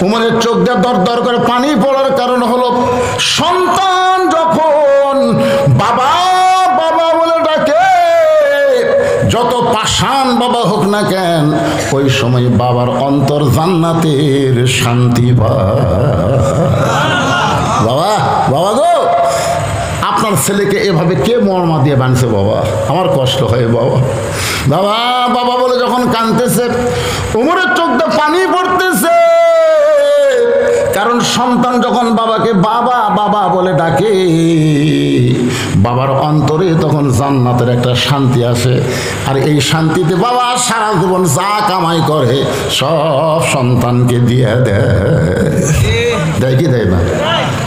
উমরের চোখ দিয়ে দর দর করে পানি পড়ার কারণ হলো সন্তান যখন বাবা বাবা বলে ডাকে, যত পাষাণ বাবা হোক না কেন, ওই সময় বাবার অন্তর জান্নাতের শান্তি পায়। বাবা বাবা গো, আপনার ছেলেকে এভাবে কে মর্মা দিয়ে বানছে বাবা? আমার কষ্ট হয় বাবা। বাবা বাবা বলে যখন কাঁদতেছে, উমরের চোখ দিয়ে পানি পড়তেছে, কারণ সন্তান যখন বাবাকে বাবা বাবা বলে ডাকে, বাবার অন্তরে তখন জান্নাতের একটা শান্তি আসে। আর এই শান্তিতে বাবা সারা জীবন যা কামাই করে সব সন্তানকে দিয়ে দেয় কি দেয় না?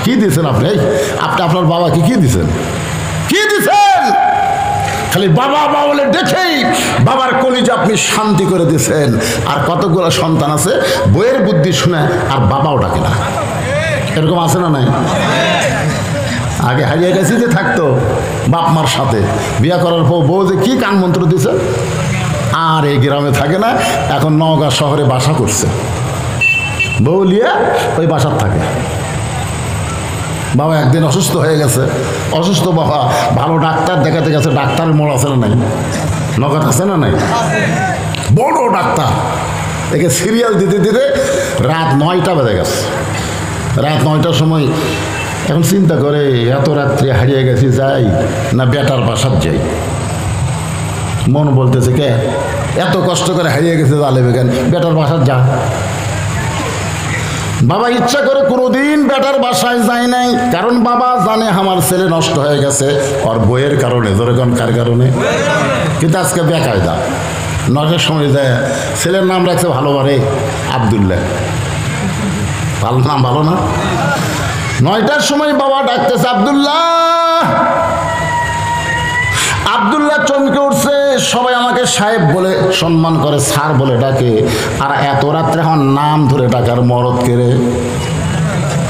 কি দিয়েছেন আপনি? আপনি আপনার বাবাকে কি দিয়েছেন? কি দিয়েছেন? খালি বাবা বাবা বলে দেখেই বাবার কলিজা আপনি শান্তি করে দিয়েছেন। আর কতগুলো সন্তান আছে বইয়ের বুদ্ধি শুনে আর বাবাও ডাকে না, এরকম আছে না নাই? আগে হারিয়ে গেছি যে থাকতো বাপ মার সাথে, বিয়ে করার পর বউ যে কি কান মন্ত্র দিছে, আর এই গ্রামে থাকে না, এখন নওগাঁ শহরে বাসা করছে, বউ লিয়া ওই বাসার থাকে। বাবা একদিন অসুস্থ হয়ে গেছে, অসুস্থ বাবা ভালো ডাক্তার দেখাতে গেছে, ডাক্তারের মোড় আছে না নাই? নগদ আছে না নাই? বড় ডাক্তার, একে সিরিয়াল দিতে দিতে রাত 9টা বেজে গেছে। রাত 9টার সময় এখন চিন্তা করে এত রাত্রে হারিয়ে গেছি, যাই না বেটার বাসার যাই। মন বলতেছে কে এত কষ্ট করে হারিয়ে গেছে, জালেবে কেন, বেটার বাসার যা। বাবা ইচ্ছা করে কোনোদিন বেটার বাসায় যায় নাই, কারণ বাবা জানে আমার ছেলে নষ্ট হয়ে গেছে ওর বইয়ের কারণে, যেরকম কার কারণে। কিন্তু আজকে বেকায়দা 9টার সময় যায়, ছেলের নাম রাখছে ভালোবারে আব্দুল্লাহ, ভালো নাম, ভালো না? 9টার সময় বাবা ডাকতেছে আব্দুল্লাহ, আব্দুল্লাহ চমকে উঠছে। সবাই আমাকে সাহেব বলে সম্মান করে, স্যার বলে ডাকে, আর এত রাত্রে আমার নাম ধরে ডাকার মরদ কেড়ে।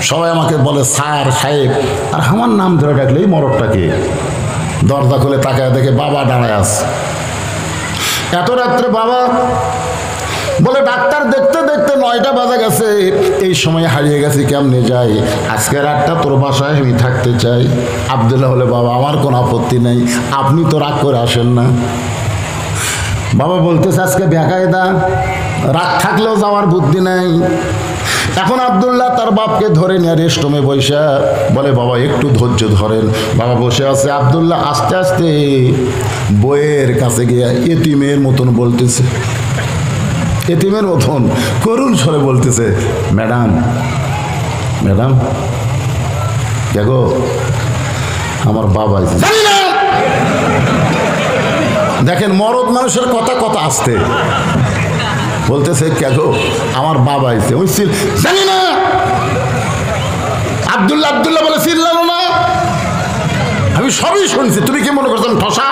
সবাই আমাকে বলে স্যার সাহেব, আর আমার নাম ধরে ডাকলে এই মরদটাকে। দরজা খুলে তাকায় দেখে বাবা দাঁড়ায় আছে। এত রাত্রে বাবা বলে ডাক্তার দেখতে দেখতে 9টা বাজে গেছে, এই সময় হারিয়ে গেছি, কেমনে যাই? আজকে রাতটা তোর বাসায় আমি থাকতে চাই। আব্দুল্লাহ বলে বাবা আমার কোনো আপত্তি নেই, আপনি তো রাগ করে আসেন না। বাবা বলতেছে আজকে বেকায়দা, রাগ থাকলেও যাওয়ার বুদ্ধি নেই। এখন আব্দুল্লাহ তার বাপকে ধরে নিয়ে রেস্টরুমে বসে বলে বাবা একটু ধৈর্য ধরেন। বাবা বসে আছে, আব্দুল্লাহ আস্তে আস্তে বইয়ের কাছে গিয়ে এতিমের মতন বলতেছে, এতিমের মতন করুণ স্বরে বলতেছে, ম্যাডাম ম্যাডাম দেখো আমার বাবা। জানি না, দেখেন মরদ মানুষের কথা কথা আসতে বলতেছে, কেন আমার বাবা এসে ওই জানি না। আব্দুল্লাহ আব্দুল্লাহ বলে চিল্লালো না, আমি সবই শুনছি, তুমি কি মনে করছো ঠসা?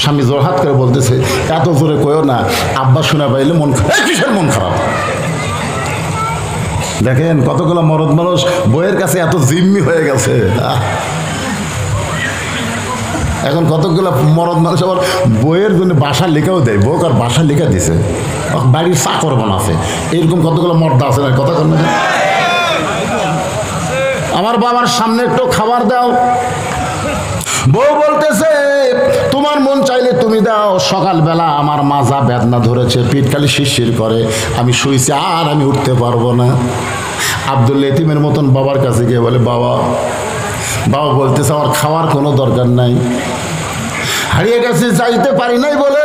স্বামী জোরহাত করে বলতেছে, এত জোরে কয়ো না, আব্বা শোনা পাইলে মন খারাপ। কিসের মন খারাপ? দেখেন কতগুলো মরদ মানুষ বইয়ের কাছে এত জিম্মি হয়ে গেছে। এখন কতগুলো মরদ মানুষ আবার বইয়ের জন্য বাসা লেখাও দেয়, বউ আর বাসা লেখা দিছে, বাড়ির চাকর বানাছে, এরকম কতগুলো মর্দা আছে না? কথা কন, আমার বাবার সামনে একটু খাবার দাও। বউ বলতেছে তোমার মন চাইলে তুমি দাও, সকালবেলা আমার মাজা বেদনা ধরেছে, পিঠ খালি শিরশির করে, আমি শুইছি আর আমি উঠতে পারবো না। আব্দুল্লাহ এতিমের মতন বাবার কাছে গিয়ে বলে বাবা, বাবা বলতেছে আমার খাওয়ার কোনো দরকার নাই, হারিয়ে গেছি যাইতে পারি নাই বলে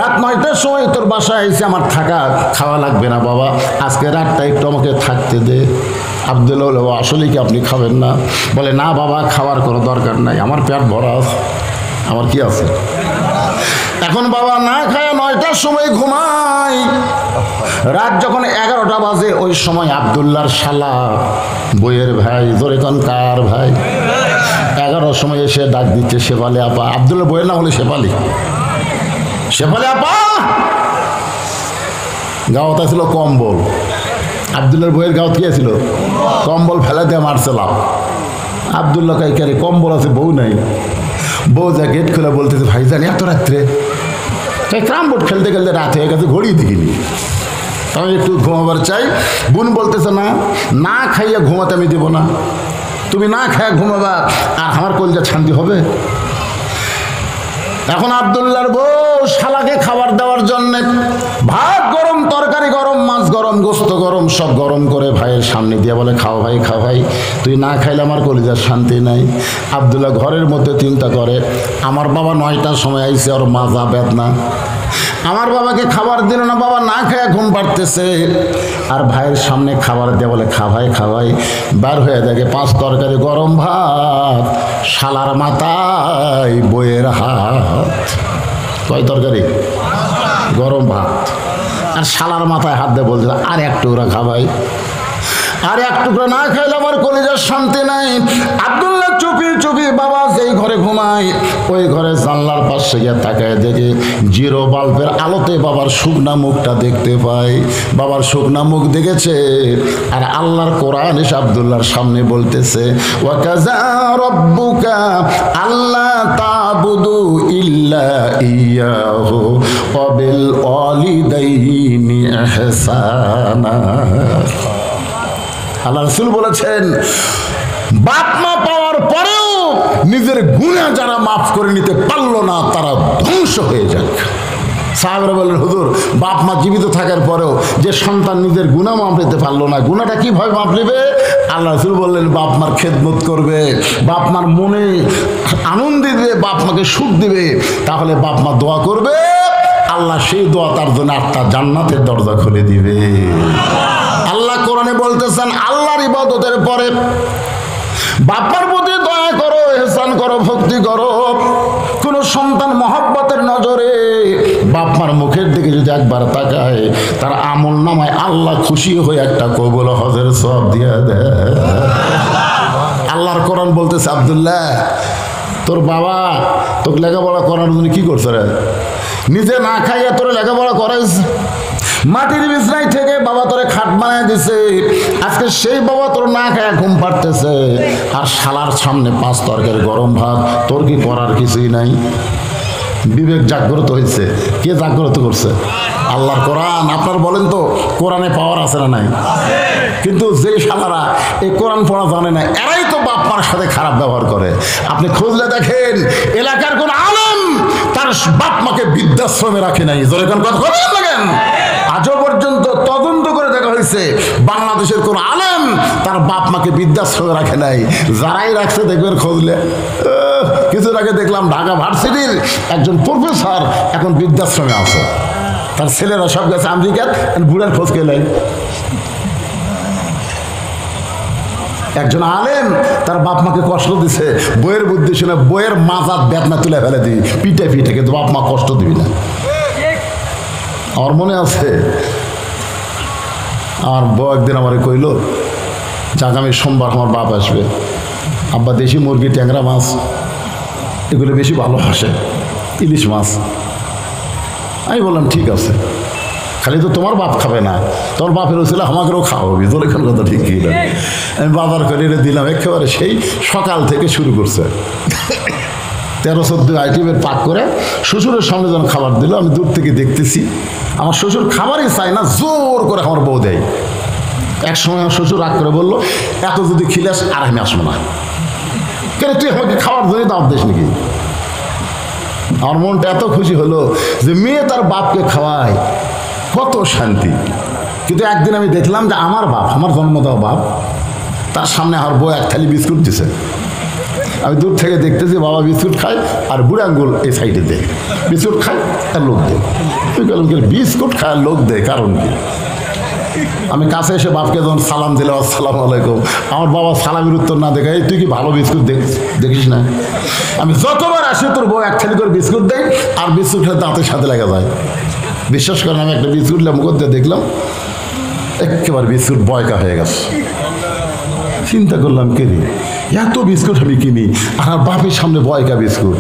রাত 9টার সময় তোর বাসায় এসে আমার থাকা খাওয়া লাগবে না বাবা, আজকে রাতটা একটু আমাকে থাকতে দে। আব্দুল্লাহ বলে আসলে কি আপনি খাবেন না? বলে না বাবা খাওয়ার কোনো দরকার নাই, আমার পেট ভরা আছে, আমার কি আছে। এখন বাবা না খায় 9টার সময় ঘুমায়। রাত যখন 11টা বাজে ওই সময় আব্দুল্লাহর শালা বইয়ের ভাই, জোরে কোন কার ভাই, 11টার সময় এসে ডাক দিচ্ছে শেফালি আপা। আব্দুল্লাহ বইয়ের নাম হলো শেফালি। শেফালি আপা গাওয়াতে ছিল কম্বল, আব্দুল্লাহর বইয়ের গাওয়াত কি ছিল? কম্বল ফেলা দিয়ে মারছে লাভ। আব্দুল্লাহ কাইকারে কম্বল আছে, বউ নাই। বউ যা গেট খুলে বলতেছে ভাইজান এত রাত্রে ক্রাম বোর্ড খেলতে খেলতে রাত হয়ে গেছে, ঘড়ি দেখিনি। আমি একটু ঘুমাবার চাই। বোন বলতেছে না, না খাইয়া ঘুমাতে আমি দেবো না, তুমি না খাইয়া ঘুমাবা, আর আমার কলজা শান্তি হবে? এখন আব্দুল্লাহর বউ শালাকে খাবার দেওয়ার জন্য ভাত গরম, তরকারি গরম, মাছ গরম, গোস্ত গরম, সব গরম করে ভাইয়ের সামনে দিয়ে বলে, খাও ভাই, খাও ভাই, তুই না খাইলে আমার কলিজার শান্তি নাই। আব্দুল্লাহ ঘরের মধ্যে চিন্তা করে, আমার বাবা 9টার সময় আইসে, ওর মাজা বেদনা, আমার বাবাকে খাবার দিল না, বাবা না খায়া ঘুম পাড়তেছে, আর ভাইয়ের সামনে খাবার দিয়ে বলে, খা ভাই, খা ভাই। বার হয়ে দেখে 5 তরকারি গরম ভাত, শালার মাথায় বইয়ের হাত। কয় তরকারি? গরম ভাত, আর শালার মাথায় হাত দিয়ে বলছে, আর এক টুকরা খা ভাই, আর এক টুকরা না খাইলে আমার কলিজার শান্তি নাই। আব্দুল্লাহ চুপি চুপি বাবা যেই ঘরে ঘুমায়, ওই ঘরে জানলার পাশে গিয়ে তাকায় দেখে জিরো বাল্বের আলোতে বাবার শুকনা মুখটা দেখতে পায়। বাবার শুকনা মুখ দেখেছে, আর আল্লাহর কোরআন এসে আব্দুল্লাহর সামনে বলতেছে, ওয়াকাযা রাব্বুকা আল্লা তা'বুদু ইল্লা ইয়াহু ওয়া বিল ওয়ালিদাইনি ইহসানা। আল্লাহ রাসূল বলেছেন, বাপ মা পাওয়ার পরেও নিজের গুনাহ যারা মাফ করে নিতে পারলো না, তারা ধ্বংস হয়ে যাক। সাহাবারা বললেন, হুজুর, বাপ মা জীবিত থাকার পরেও যে সন্তান নিজের গুনাহ মাফ নিতে পারলো না, গুনাহটা কিভাবে মাফ নেবে? আল্লাহ রাসূল বললেন, বাপ মার খেদমত করবে, বাপ মার মনে আনন্দ দিবে, বাপ মাকে সুখ দিবে, তাহলে বাপ মা দোয়া করবে, আল্লাহ সেই দোয়া তার জন্য 8টা জান্নাতের দরজা খুলে দিবে। আল্লাহ কোরআনে বলতেছেন, আল্লাহর ইবাদতের পরে বাপার প্রতি দয়া করো, ইহসান করো, ভক্তি করো। কোন সন্তান মহব্বতের নজরে বাপমার মুখের দিকে যদি একবার তাকায়, তার আমল নামায় আল্লাহ খুশি হয়ে একটা কবুল হজের সওয়াব দিয়ে দেয়। আল্লাহর কোরআন বলতেছে, আব্দুল্লাহ, তোর বাবা তোকে লেখাপড়া করার জন্য কি করছে রে? নিজে না খাইয়া তোর লেখাপড়া করাইছে, মাটির বিছনায় থেকে বাবা তোরে খাট বানায় দিছে, আজকে সেই বাবা তোর না খায় ঘুম পাড়তেছে, আর শালার সামনে 5 তরকারি গরম ভাত, তোর কি করার কিছুই নাই? বিবেক জাগ্রত হয়েছে। কে জাগ্রত করছে? আল্লাহর কোরআন। আপনার বলেন তো, কোরআনে পাওয়ার আছে না নাই? কিন্তু যে শালারা এই কোরআন পড়া জানে না, এরাই তো বাপ মার সাথে খারাপ ব্যবহার করে। আপনি খুঁজলে দেখেন, এলাকার কোন আলেম তার বাপ মাকে বৃদ্ধাশ্রমে রাখে নাই। যখন কথা বলেন, আজও পর্যন্ত তদন্ত করে দেখা হয়েছে, বাংলাদেশের কোন আলেম তার বাপ মাকে বৃদ্ধাশ্রমে রাখে নাই। যারাই রাখছে দেখবেন খুঁজলে, কিছু আগে দেখলাম ঢাকা ভার্সিটির একজন প্রফেসর এখন বৃদ্ধাশ্রমে আছে, তার ছেলেরা সব গেছে আমেরিকার, বুড়ার খোঁজ পেলেন। একজন আলেম তার বাপ মাকে কষ্ট দিছে, বইয়ের বুদ্ধি শুনে বইয়ের মাজার বেদনা তুলে ফেলে দিই, পিঠে পিঠে, কিন্তু বাপ মা কষ্ট দিবি না। আমার মনে আছে, আমার বউ একদিন আমারে কইল যে আগামী সোমবার আমার বাপ আসবে, আব্বা দেশি মুরগি, ট্যাংরা মাছ এগুলো বেশি ভালোবাসে, ইলিশ মাছ। আমি বললাম ঠিক আছে, খালি তো তোমার বাপ খাবে না, তোমার বাপের ছিল আমাকেও খাওয়াবি, তোর এখানে কথা ঠিক কি? আমি বাজার করে এনে দিলাম, একেবারে সেই সকাল থেকে শুরু করছে 13-14 আইটেমের পাক করে শ্বশুরের সামনে যখন খাবার দিল, আমি দূর থেকে দেখতেছি, আমার শ্বশুর খাবারই চাই না, জোর করে আমার বউ দেয়। এক সময় আমার শ্বশুর রাগ করে বললো, এত যদি খিলাস আর আমি আসবো না। কেন তুই আমাকে খাওয়ার জন্য দাওয়াত দিস নাকি? আমার মনটা এত খুশি হলো যে মেয়ে তার বাপকে খাওয়ায়, কত শান্তি। কিন্তু একদিন আমি দেখলাম যে আমার বাপ, আমার জন্ম দেওয়া বাপ, তার সামনে আমার বউ 1 থালি বিস্কুট দিছে। আমি দূর থেকে দেখতেছি বাবা বিস্কুট খায়, আর বুড়ো আঙ্গুল এই সাইডে দেয়, বিস্কুট খায় আর লোক দেয়। তুই বললাম, বিস্কুট খায় লোক দেয়, কারণ কি? আমি কাছে এসে বাপকে যখন সালাম দিলাম, আসসালামু আলাইকুম, আমার বাবা সালামের উত্তর না দেখাই, তুই কি ভালো বিস্কুট দেখিস না? আমি যতবার আসি তোর বউ 1 থালি করে বিস্কুট দেয়, আর বিস্কুট খেলে দাঁতের সাথে লেগে যায়। বিশ্বাস করেন, আমি একটা বিস্কুট মুখ দিয়ে দেখলাম, একেবারে বিস্কুট বয়কা হয়ে গেছে। চিন্তা করলাম, কে রে এত বিস্কুট আমি কিনি, আর বাপের সামনে বয়কা বিস্কুট,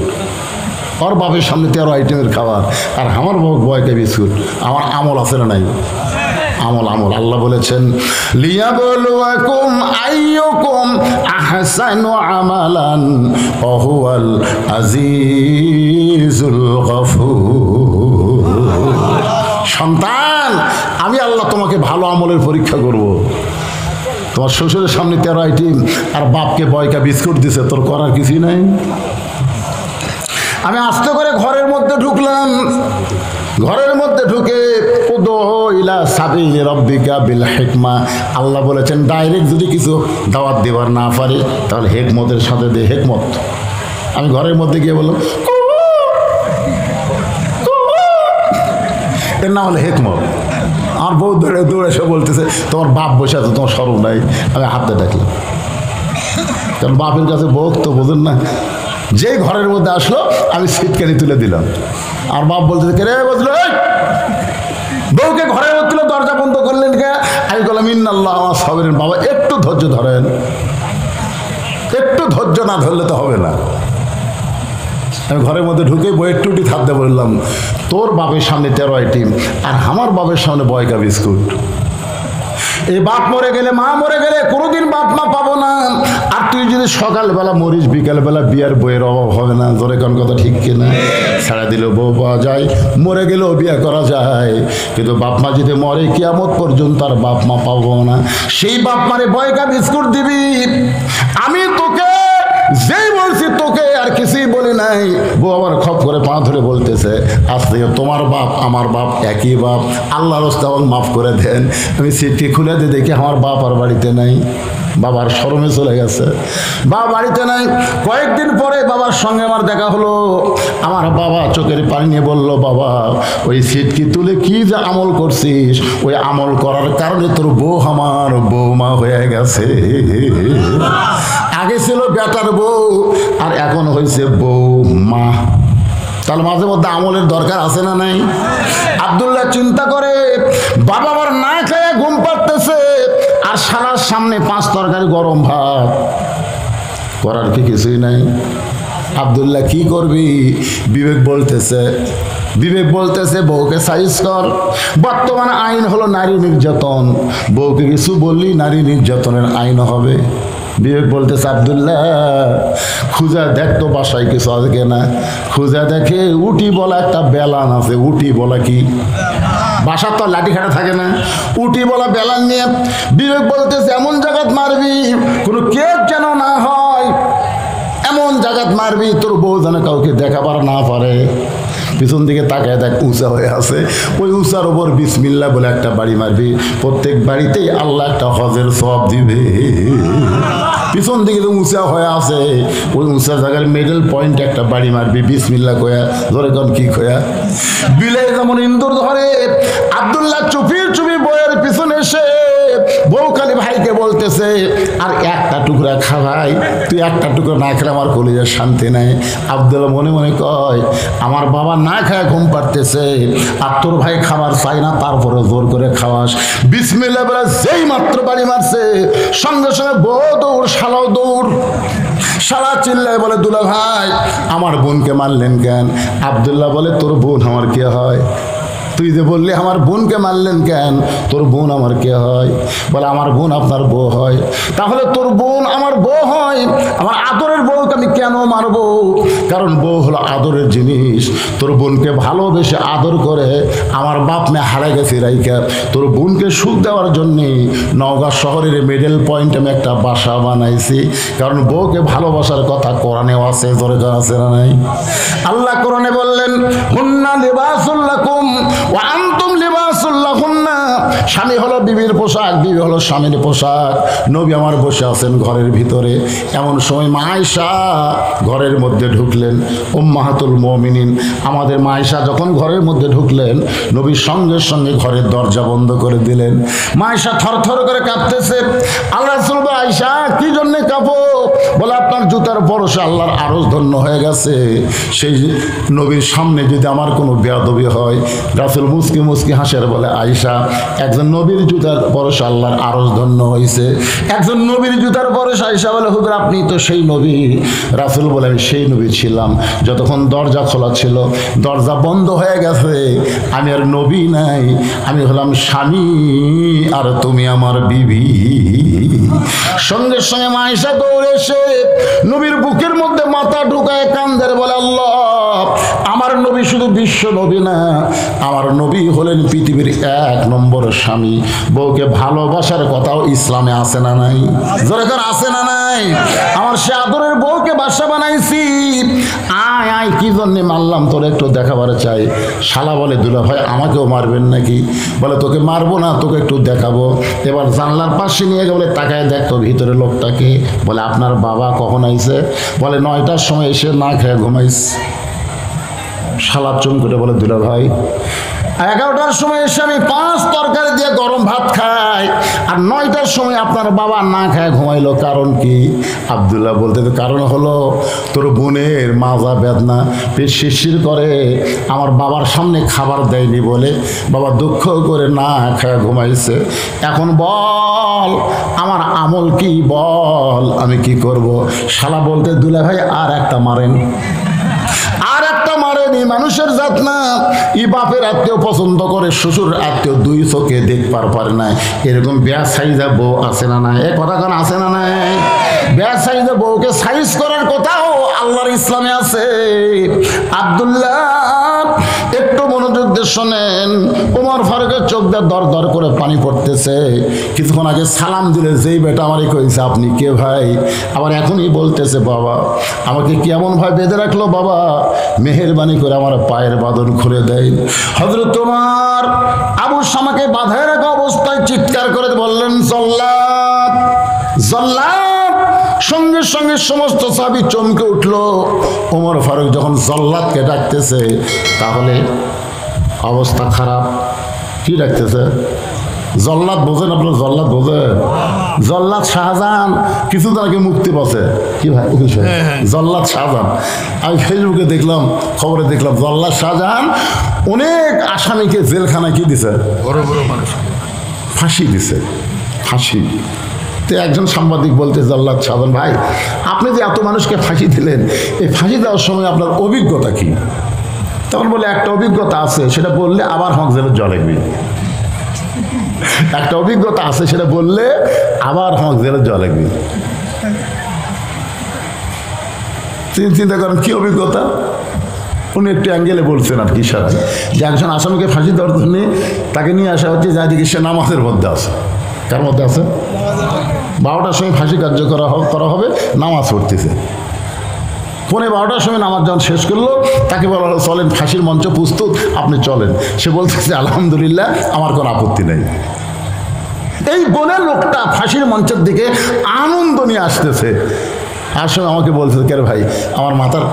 আর বাপের সামনে 13 আইটেমের খাবার, আর আমার বয়কা বিস্কুট। আমার আমল আছে না নাই? আমল, আমল। আল্লাহ বলেছেন, লিয়াবলুয়াকুম আইয়ুকুম আহসানু আমালান ওয়া হুয়াল আজিজুল গফুর। সন্তান, আমি আল্লাহ তোমাকে ভালো আমলের পরীক্ষা করব। তোমার শ্বশুরের সামনে 13 আইটেম আর বাপকে বয়কা বিস্কুট দিছে, তোর করার কিছুই নাই। আমি আস্তে করে ঘরের মধ্যে ঢুকলাম। ঘরের মধ্যে ঢুকে উদুইলা সাবিলি রাব্বিকা বিল হিকমা, আল্লাহ বলেছেন ডাইরেক্ট যদি কিছু দাওয়াত দেবার না পারে তাহলে হিকমতের সাথে দে হিকমত। আমি ঘরের মধ্যে গিয়ে বললাম এর নাম হলো হিকমত। আমার বউ দৌড়ে দৌড়ে এসে বলতেছে তোমার বাপ বসে আছে, তোমার সরব নাই। আমি হাতে ডাকলাম, কারণ বাপের কাছে বউ তো বোঝেন না। যেই ঘরের মধ্যে আসলো আমি সিটকানি তুলে দিলাম। আর বাপ বলতেছে কে রে, বুঝলো বউকে ঘরের মধ্যে তুলে দরজা বন্ধ করলেন কে? আমি বললাম ইন্নাল্লাহ আমার সাবিরিন। বাবা একটু ধৈর্য ধরেন, একটু ধৈর্য না ধরলে তো হবে না। আমি ঘরের মধ্যে ঢুকে বইয়ের টুটি থাকতে বললাম তোর বাপের সামনে 13 আইটেম আর আমার বাপের সামনে বয়কা বিস্কুট। এই বাপ মরে গেলে, মা মরে গেলে কোনোদিন বাপ মা পাবো না। আর তুই যদি সকালবেলা মরিস, বিকালবেলা বিয়ার বইয়ের অভাব হবে না। জোরে কোন কথা ঠিক কিনা? ছাড়া দিলেও বউ পাওয়া যায়, মরে গেলেও বিয়ে করা যায়, কিন্তু বাপ মা যদি মরে কিয়ামত পর্যন্ত আর বাপ মা পাবো না। সেই বাপ মারে বয়কা বিস্কুট দিবি। আমি তোকে যেই বলছি তোকে আর কিছুই বলি নাই। বউ আবার খপ করে পা ধরে বলতেছে আজ থেকে তোমার বাপ আমার বাপ একই বাপ, আল্লাহর রাস্তায় আমাকে মাফ করে দেন। আমি সিটকে খুলে দিয়ে দেখি আমার বাপ আর বাড়িতে নাই। বাবার শরমে চলে গেছে, বাবা বাড়িতে নাই। কয়েকদিন পরে বাবার সঙ্গে আমার দেখা হলো। আমার বাবা চোখের পানি নিয়ে বলল বাবা ওই সিটকি তুলে কি যে আমল করছিস, ওই আমল করার কারণে তোর বউ আমার বৌমা হয়ে গেছে। আগে ছিল বেটার বউ আর এখন হয়েছে বৌমা। তাহলে মাঝে মধ্যে আমলের দরকার আছে না নাই? আব্দুল্লাহ চিন্তা করে বাবা আমার না খায় ঘুম পাড়তেছে আর সারার সামনে 5 তরকারি গরম ভাত, করার কি কিছুই নাই। আব্দুল্লাহ কি করবি? বিবেক বলতেছে বউকে সাইজ কর। বর্তমানে আইন হলো নারী নির্যাতন, বউকে কিছু বললি নারী নির্যাতনের আইন হবে। বিবেক বলতেছে আব্দুল্লাহ খুঁজা দেখ তো বাসায় কিছু আছে কিনা। খুঁজা দেখে উটি বলা একটা বেলান আছে। উটি বলা কি? বাসার তো লাঠি খাটা থাকে না, উটি বলা বেলান নিয়ে বিবেক বলতেছে এমন জায়গাত মারবি কোনো কেউ যেন না হয়, এমন জায়গাত মারবি তোর বউ যেন কাউকে দেখাবার না পারে। পিছন দিকে তাকায় দেখ উঁচা হয়ে আছে, ওই উঁচার ওপর বিসমিল্লাহ বলে একটা বাড়ি মারবি। প্রত্যেক বাড়িতেই আল্লাহ একটা হজের সওয়াব দিবে। পিছন দিকে তো উঁচা হয়ে আছে, ওই উঁচা জায়গার মিডল পয়েন্ট একটা বাড়ি মারবি বিসমিল্লাহ কয়া। ধরে কোন কি কয়া? বিলাই যেমন ইন্দুর ধরে আব্দুল্লাহ চুপি চুপি বইয়ের পিছনে এসে বউ খালি ভাইকে বলতেছে আর একটা টুকরা খাওয়াই, তুই একটা টুকরা না খেলে আমার কলিজার শান্তি নাই। আব্দুল্লাহ মনে মনে কয় আমার বাবা না খায় ঘুম পাড়তেছে আর তোর ভাই খাবার চাই না, তারপরে জোর করে খাওয়াস। বিসমিল্লাহ বলে যেই মাত্র বাড়ি মারছে সঙ্গে সঙ্গে বউ দৌড়, শালাও দৌড়। শালা চিল্লায় বলে দুলা ভাই আমার বোনকে মারলেন কেন? আব্দুল্লাহ বলে তোর বোন আমার কে হয়? তুই যে বললি আমার বোনকে মারলেন কেন? তোর বোন আমার কে হয়? বলে আমার বোন আপনার বউ হয়। তাহলে তোর বোন আমার বউ হয়, আমার আদরের বউকে আমি কেন মারবো? কারণ বউ হলো আদরের জিনিস। তোর বোনকে ভালোবেসে আদর করে আমার বাপ মে হারা গেছে রাইকা তোর বোনকে সুখ দেওয়ার জন্যে নওগাঁ শহরের মিডল পয়েন্ট আমি একটা বাসা বানাইছি। কারণ বউকে ভালোবাসার কথা কোরআনেও আছে, দরকার আছে না নাই? আল্লাহ কোরআনে বললেন হুন্না লিবাসুল লাকুম ওয়া আনতুম লিবাসুল লাহুন্না। স্বামী হলো বিবির পোশাক, বিবি হলো স্বামীর পোশাক। নবী আমার বসে আছেন ঘরের ভিতরে, এমন সময় মা আয়েশা ঘরের মধ্যে ঢুকলেন। উম্মাহাতুল মুমিনিন আমাদের মা আয়েশা যখন ঘরের মধ্যে ঢুকলেন নবীর সঙ্গে সঙ্গে ঘরের দরজা বন্ধ করে দিলেন। মা আয়েশা থরথর করে কাঁপতেছে। আল্লাহ রাসূল বলে আয়েশা কি জন্য কাঁপো? বলে আপনার জুতার পরশে আল্লাহর আরশ ধন্য হয়ে গেছে। সেই নবীর সামনে যদি আমার কোনো বেয়াদবি হয়, রাসূল মুস্কি মুস্কি হাসের বলে আয়েশা একজন নবীর জুতার পরশে আল্লাহর আরশ ধন্য হয়েছে। একজন নবীর জুতার পরশে আয়েশা বলে হুজুর আপনি তো সেই নবী। রাসূল বলে আমি সেই নবী ছিলাম যতক্ষণ দরজা খোলা ছিল, দরজা বন্ধ হয়ে গেছে আমি আর নবী নাই, আমি হলাম স্বামী আর তুমি আমার বিবি। সঙ্গে সঙ্গে মা আয়েশা দৌড়ে এসে নবীর বুকের মধ্যে মাথা ঢুকায় কান্দের বলে আল্লাহ আমার নবী শুধু শুধু বিশ্ব নবী না, আমার নবী হলেন পৃথিবীর 1 নম্বর স্বামী। বউকে ভালোবাসার কথাও ইসলামে আছে না নাই? যেরকম আছে না নাই? আমার সে আদরের বউকে বাসা বানাইছি। আয় আয়, কি জন্যে মারলাম তোর একটু দেখাবার চাই। শালা বলে, দুলা ভাই আমাকেও মারবেন নাকি? বলে তোকে মারবো না, তোকে একটু দেখাবো। এবার জানলার পাশে নিয়ে গেলে বলে তাকায় দেখতো ভিতরে লোকটাকে। বলে আপনার বাবা কখন আইছে? বলে 9টার সময় এসে না খেয়ে ঘুমাইস। শালা চুম করে বলে, দুলা ভাই 11টার সময় এসে আমি 5 তরকারি দিয়ে গরম ভাত খাই, আর 9টার সময় আপনার বাবা না খায় ঘুমাইলো, কারণ কি? আব্দুল্লাহ বলতে, কারণ হলো তোর বোনের মাজা বেদনা, পেট শিরশির করে, আমার বাবার সামনে খাবার দেয়নি বলে বাবা দুঃখ করে না খায় ঘুমাইছে। এখন বল আমার আমল কি, বল আমি কি করব? শালা বলতে, দুলা ভাই আর একটা মারেন। আর একটা মারেনি, মানুষের জাত না। ই বাপের আত্মীয় পছন্দ করে, শ্বশুর আত্মীয় 2 চোখে দেখবার পারে না। এরকম বেয়া সাইজা বউ আছে না নাই? এ কথা কোন আছে না নাই? বেয়া সাইজা বউকে সাইজ করার কথাও আল্লাহর ইসলামে আছে। আব্দুল্লাহ একটু মনোযোগ দিয়ে শোনেন। ওমর ফারুকের চোখ দিয়ে দর দর করে পানি পড়তেছে। কিছুক্ষণ আগে সালাম দিলে যেই বেটা আমারই কইছে আপনি কে ভাই, আবার এখনই বলতেছে বাবা আমাকে কেমন ভাই বেঁধে রাখলো, বাবা মেহেরবানি করে আমার পায়ের বাঁধন খুলে দেয়। হযরত ওমর আবু শামাকে বাঁধায় রাখা অবস্থায় চিৎকার করে বললেন, জল্লাদ জল্লাদ। সঙ্গে সঙ্গে সমস্ত সাহাবী চমকে উঠলো। ওমর ফারুক যখন জল্লাদকে ডাকতেছে, তাহলে অবস্থা খারাপ। কি ডাকতেছে? জল্লাদ বোঝেন আপনার? জল্লাদ বোঝেন? জল্লাদ শাহজাহান কিছুদিন আগে মুক্তি পাচ্ছে। কি ভাই জল্লাদ শাহজাহান? আমি ফেসবুকে দেখলাম, খবরে দেখলাম জল্লাদ শাহজাহান অনেক আসামিকে জেলখানায় কি দিছে, বড় বড় মানুষ ফাঁসি দিছে, ফাঁসি। তো একজন সাংবাদিক বলতে, জল্লাদ শাহজাহান ভাই আপনি যে এত মানুষকে ফাঁসি দিলেন, এই ফাঁসি দেওয়ার সময় আপনার অভিজ্ঞতা কি? তখন বলে একটা অভিজ্ঞতা আছে, সেটা বললে আবার হক জেলে জ্বলেবি। একটা অভিজ্ঞতা আছে, সেটা বললে আবার হক জেলে জ্বলেবি। চিন্তা করেন কি অভিজ্ঞতা। উনি একটু অ্যাঙ্গেলে বলছেন আর কি, সারা যে একজন আসামিকে ফাঁসি দেওয়ার জন্য তাকে নিয়ে আসা হচ্ছে, যা দিকে সে নামাজের মধ্যে আছে। কার মধ্যে আছে? 12টার সময় ফাঁসি কার্য করা হবে, নামাজ পড়তেছে। 12:15 সময় নামাজ যখন শেষ করলো, তাকে বলা হলো চলেন ফাঁসির মঞ্চ প্রস্তুত, আপনি চলেন। সে বলতেছে আলহামদুলিল্লাহ আমার কোনো আপত্তি নেই। এই বলে লোকটা ফাঁসির মঞ্চের দিকে আনন্দ নিয়ে আসতেছে। আর সময় আমাকে বলতেছে, কে ভাই আমার মাথার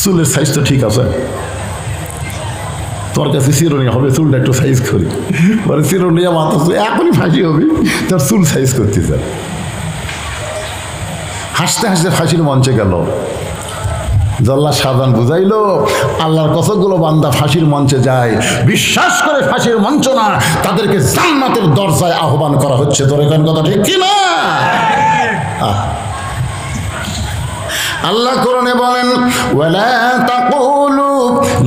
চুলের সাইজ তো ঠিক আছে, তোর কাছে চিরুনি হবে, চুলটা একটু সাইজ করি। বলে চিরুনি মাথা এখনই ফাঁসি হবে, তোর চুল সাইজ করতেছে। হাসতে হাসতে ফাঁসির মঞ্চে গেল। জল্লাদ শাহজাহান বুঝাইলো, আল্লাহর কতগুলো বান্দা ফাঁসির মঞ্চে যায়, বিশ্বাস করে ফাঁসির মঞ্চ না, তাদেরকে জান্নাতের দরজায় আহ্বান করা হচ্ছে। তোর এখান কথা ঠিক কিনা? আল্লাহ কোরআনে বলেন, ওয়ালা তাকুলু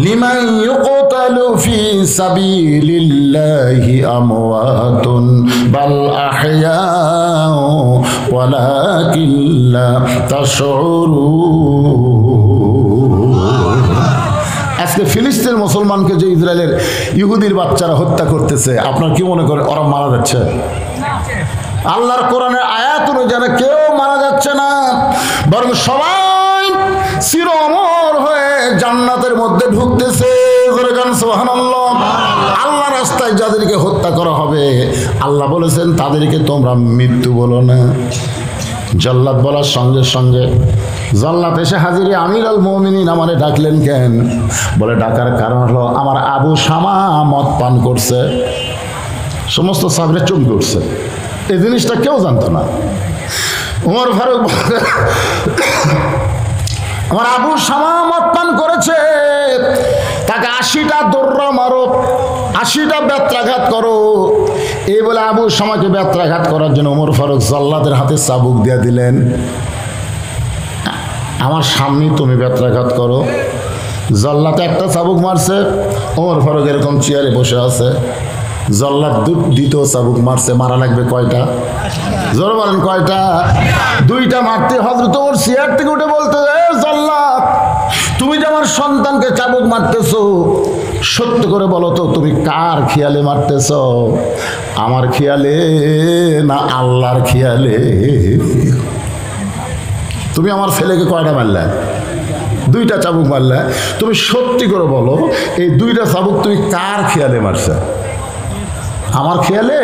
লিমান ইউকতালু ফি সাবিলিল্লাহি আমওয়াতুন বাল আহইয়াউ ওয়ালাকিন লা তাশউরুন। আজকে ফিলিস্তিনের মুসলমানকে যে ইসরায়েলের ইহুদির বাচ্চারা হত্যা করতেছে, আপনার কি মনে করে ওরা মারা যাচ্ছে? আল্লাহর কোরআনের আয়াত অনুযায়ী কেউ মারা যাচ্ছে না, বরং সবাই চির অমর হয়ে জান্নাতের মধ্যে ঢুকতেছে। সুবহানাল্লাহ। আল্লাহ রাস্তায় যাদেরকে হত্যা করা হবে, আল্লাহ বলেছেন তাদেরকে তোমরা মৃত্যু বলো না। জল্লাদ বলার সঙ্গে সঙ্গে জল্লাদ এসে হাজির, আমিরুল মুমিনিন আমারে ডাকলেন কেন? বলে ডাকার কারণ হলো আমার আবু শামা মদ পান করছে। সমস্ত সাহাবীরা চমকে উঠছে, এই জিনিসটা কেউ জানতো না। ওমর ফারুক আমার আবু শামা মদ পান করেছে, তাকে 80টা দৌড়া মারো, 80টা বেত্রাঘাত করো। এই বলে আবু শামাকে বেত্রাঘাত করার জন্য ওমর ফারুক জল্লাদের হাতে চাবুক দিয়ে দিলেন। আমার সামনেই তুমি বেত্রাঘাত করো। জল্লাতে একটা চাবুক মারছে, ওমর ফারুক এরকম চেয়ারে বসে আছে। জল্লাদ দ্বিতীয় চাবুক মারছে, মারা লাগবে কয়টা? জোরে বলেন কয়টা? 2টা মারতে হযরত ওমর চেয়ার থেকে উঠে বলতে, জল্লাদ তুমি যে আমার সন্তানকে চাবুক মারতেছো, সত্য করে বলো তো তুমি কার খেয়ালে মারতেছ? আমার খেয়ালে না আল্লাহর খেয়ালে? তুমি আমার ছেলেকে কয়টা মারলে? 2টা চাবুক মারলে। তুমি সত্যি করে বলো এই 2টা চাবুক তুমি কার খেয়ালে মারছে? আমার খেয়ালে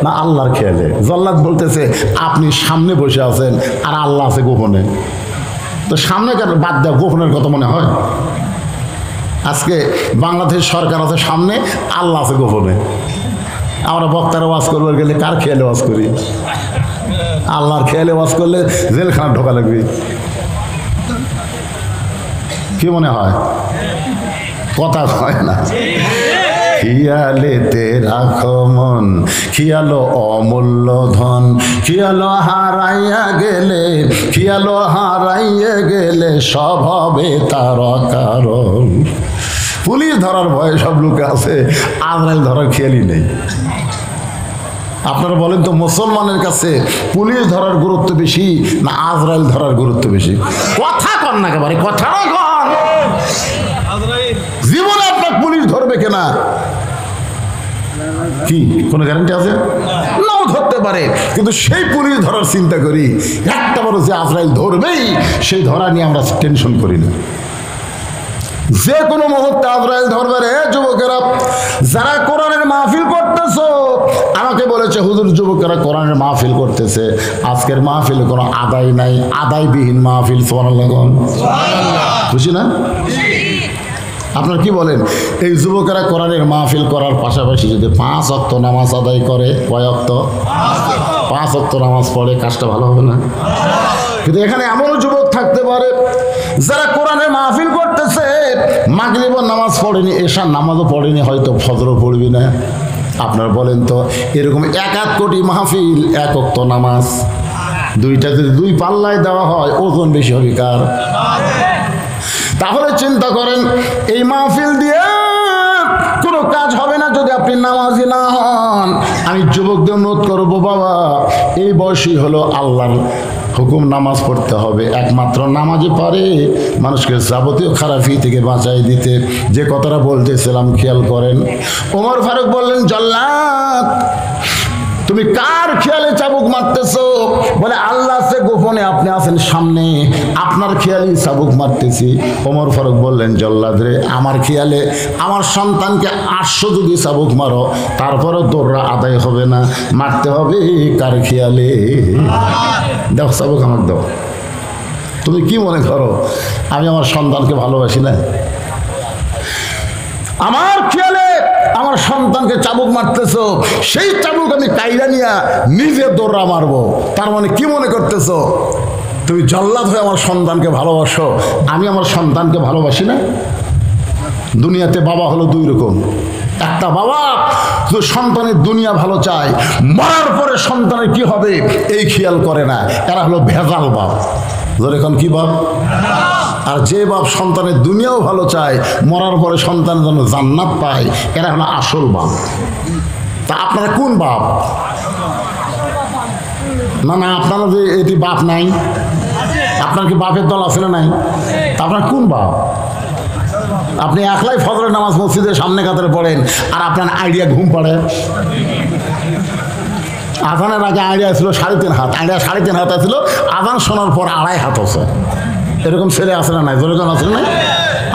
না আল্লাহর খেয়ালে? জল্লাদ বলতেছে আপনি সামনে বসে আছেন আর আল্লাহ আছে গোপনে। তো সামনে কেন বাদ দেওয়া, গোপনের কথা মনে হয়? আজকে বাংলাদেশ সরকার আছে সামনে, আল্লাহ আছে গোপনে। আমরা বক্তারা ওয়াজ করবার গেলে কার খেয়ালে ওয়াজ করি? আল্লাহর খেয়ালে ওয়াজ করলে জেলখানা ঢোকা লাগবে। কি মনে হয়? কথা হয় না। খেয়ালেতে রাখো মন, খেয়ালো অমূল্য ধন, খেয়ালো হারাইয়া গেলে, খেয়ালো হারাইয়া গেলে সব হবে তার কারণ। পুলিশ ধরার ভয়ে সব লোকে আছে, আজরাইল ধরার খেয়ালই নেই। আপনারা বলেন তো মুসলমানের কাছে পুলিশ ধরার গুরুত্ব বেশি না আজরাইল ধরার গুরুত্ব বেশি? কথা কন না একেবারে, কথা কন। জীবনে আপনার পুলিশ ধরবে কিনা কি কোনো গ্যারান্টি আছে? নাও ধরতে পারে, কিন্তু সেই পুলিশ ধরার চিন্তা করি। একটা বড় যে আজরাইল ধরবেই, সেই ধরা নিয়ে আমরা টেনশন করি না। যে কোনো মুহূর্তে আজরাইল ধরবে রে। যুবকেরা যারা কোরআনের মাহফিল করতেছো, আমাকে বলেছে হুজুর যুবকেরা কোরআনের মাহফিল করতেছে, আজকের মাহফিল কোনো আদায় নাই, আদায়বিহীন মাহফিল। সুবহানাল্লাহ, খুশি না? আপনার কি বলেন? এই যুবকেরা কোরআনের মাহফিল করার পাশাপাশি যদি 5 ওয়াক্ত নামাজ আদায় করে, কয় ওয়াক্ত? 5 ওয়াক্ত নামাজ পড়ে, কাজটা ভালো হবে না? কিন্তু এখানে এমনও যুবক থাকতে পারে যারা কোরআনের মাহফিল করতেছে, মাগরিবের নামাজ পড়েনি, এশার নামাজও পড়েনি, হয়তো ফজরও পড়বি না। আপনার বলেন তো এরকম 1 কোটি মাহফিল, 1 ওয়াক্ত নামাজ, 2টা যদি 2 পাল্লায় দেওয়া হয়, ওজন বেশি হবে কার? তাহলে চিন্তা করেন এই মাহফিল দিয়ে কোনো কাজ হবে না যদি আপনি নামাজি না হন। আমি যুবকদের অনুরোধ করবো, বাবা এই বয়সই হলো আল্লাহর হুকুম, নামাজ পড়তে হবে। একমাত্র নামাজে পারে মানুষকে যাবতীয় খারাপি থেকে বাঁচাই দিতে। যে কথাটা বলতেছিলাম খেয়াল করেন। ওমর ফারুক বললেন, জল্লাদ তুমি কার খেয়ালে চাবুক মারতেছো? বলে আল্লাহ আছে গোপনে, আপনি আছেন সামনে, আপনার খেয়ালে চাবুক মারতেছি। ওমর ফারুক বললেন, জল্লাদ রে, আমার খেয়ালে আমার সন্তানকে 800 যদি চাবুক মারো, তারপরও দৌড়া আদায় হবে না, মারতে হবে কার খেয়ালে? দাও চাবুক, আমার দাও। তুমি কি মনে করো আমি আমার সন্তানকে ভালোবাসি না? আমার খেয়ালে আমার সন্তানকে চাবুক মারতেছ, সেই চাবুক আমি কাইরা নিয়া নিজে দৌড়া মারবো। তার মানে কি মনে করতেছ তুমি জল্লাদ হয়ে আমার সন্তানকে ভালোবাসো, আমি আমার সন্তানকে ভালোবাসি না? দুনিয়াতে বাবা হলো 2 রকম। একটা বাবা যে সন্তানের দুনিয়া ভালো চায়, মরার পরে সন্তানের কি হবে এই খেয়াল করে না, এরা হলো ভেজাল বাপ। এখন কি বাপ? আর যে বাপ সন্তানের দুনিয়াও ভালো চায়, মরার পরে সন্তান যেন জান্নাত পায়, এরা হলো আসল বাপ। তা আপনারা কোন বাপ? না না, আপনারা যে এটি বাপ নাই, আপনার কি বাপের দল আছে না নাই? তা আপনার কোন বাপ? আপনি একলাই ফজরের নামাজ মসজিদের সামনে কাতারে পড়েন, আর আপনার আইডিয়া ঘুম পাড়ে। আজানের আগে আইডিয়া ছিল 3.5 হাত, আইডিয়া 3.5 হাত ছিল, আজান শোনার পর 2.5 হাত আছে। এরকম ছেলে আছে না নাই? জোরে আছে না?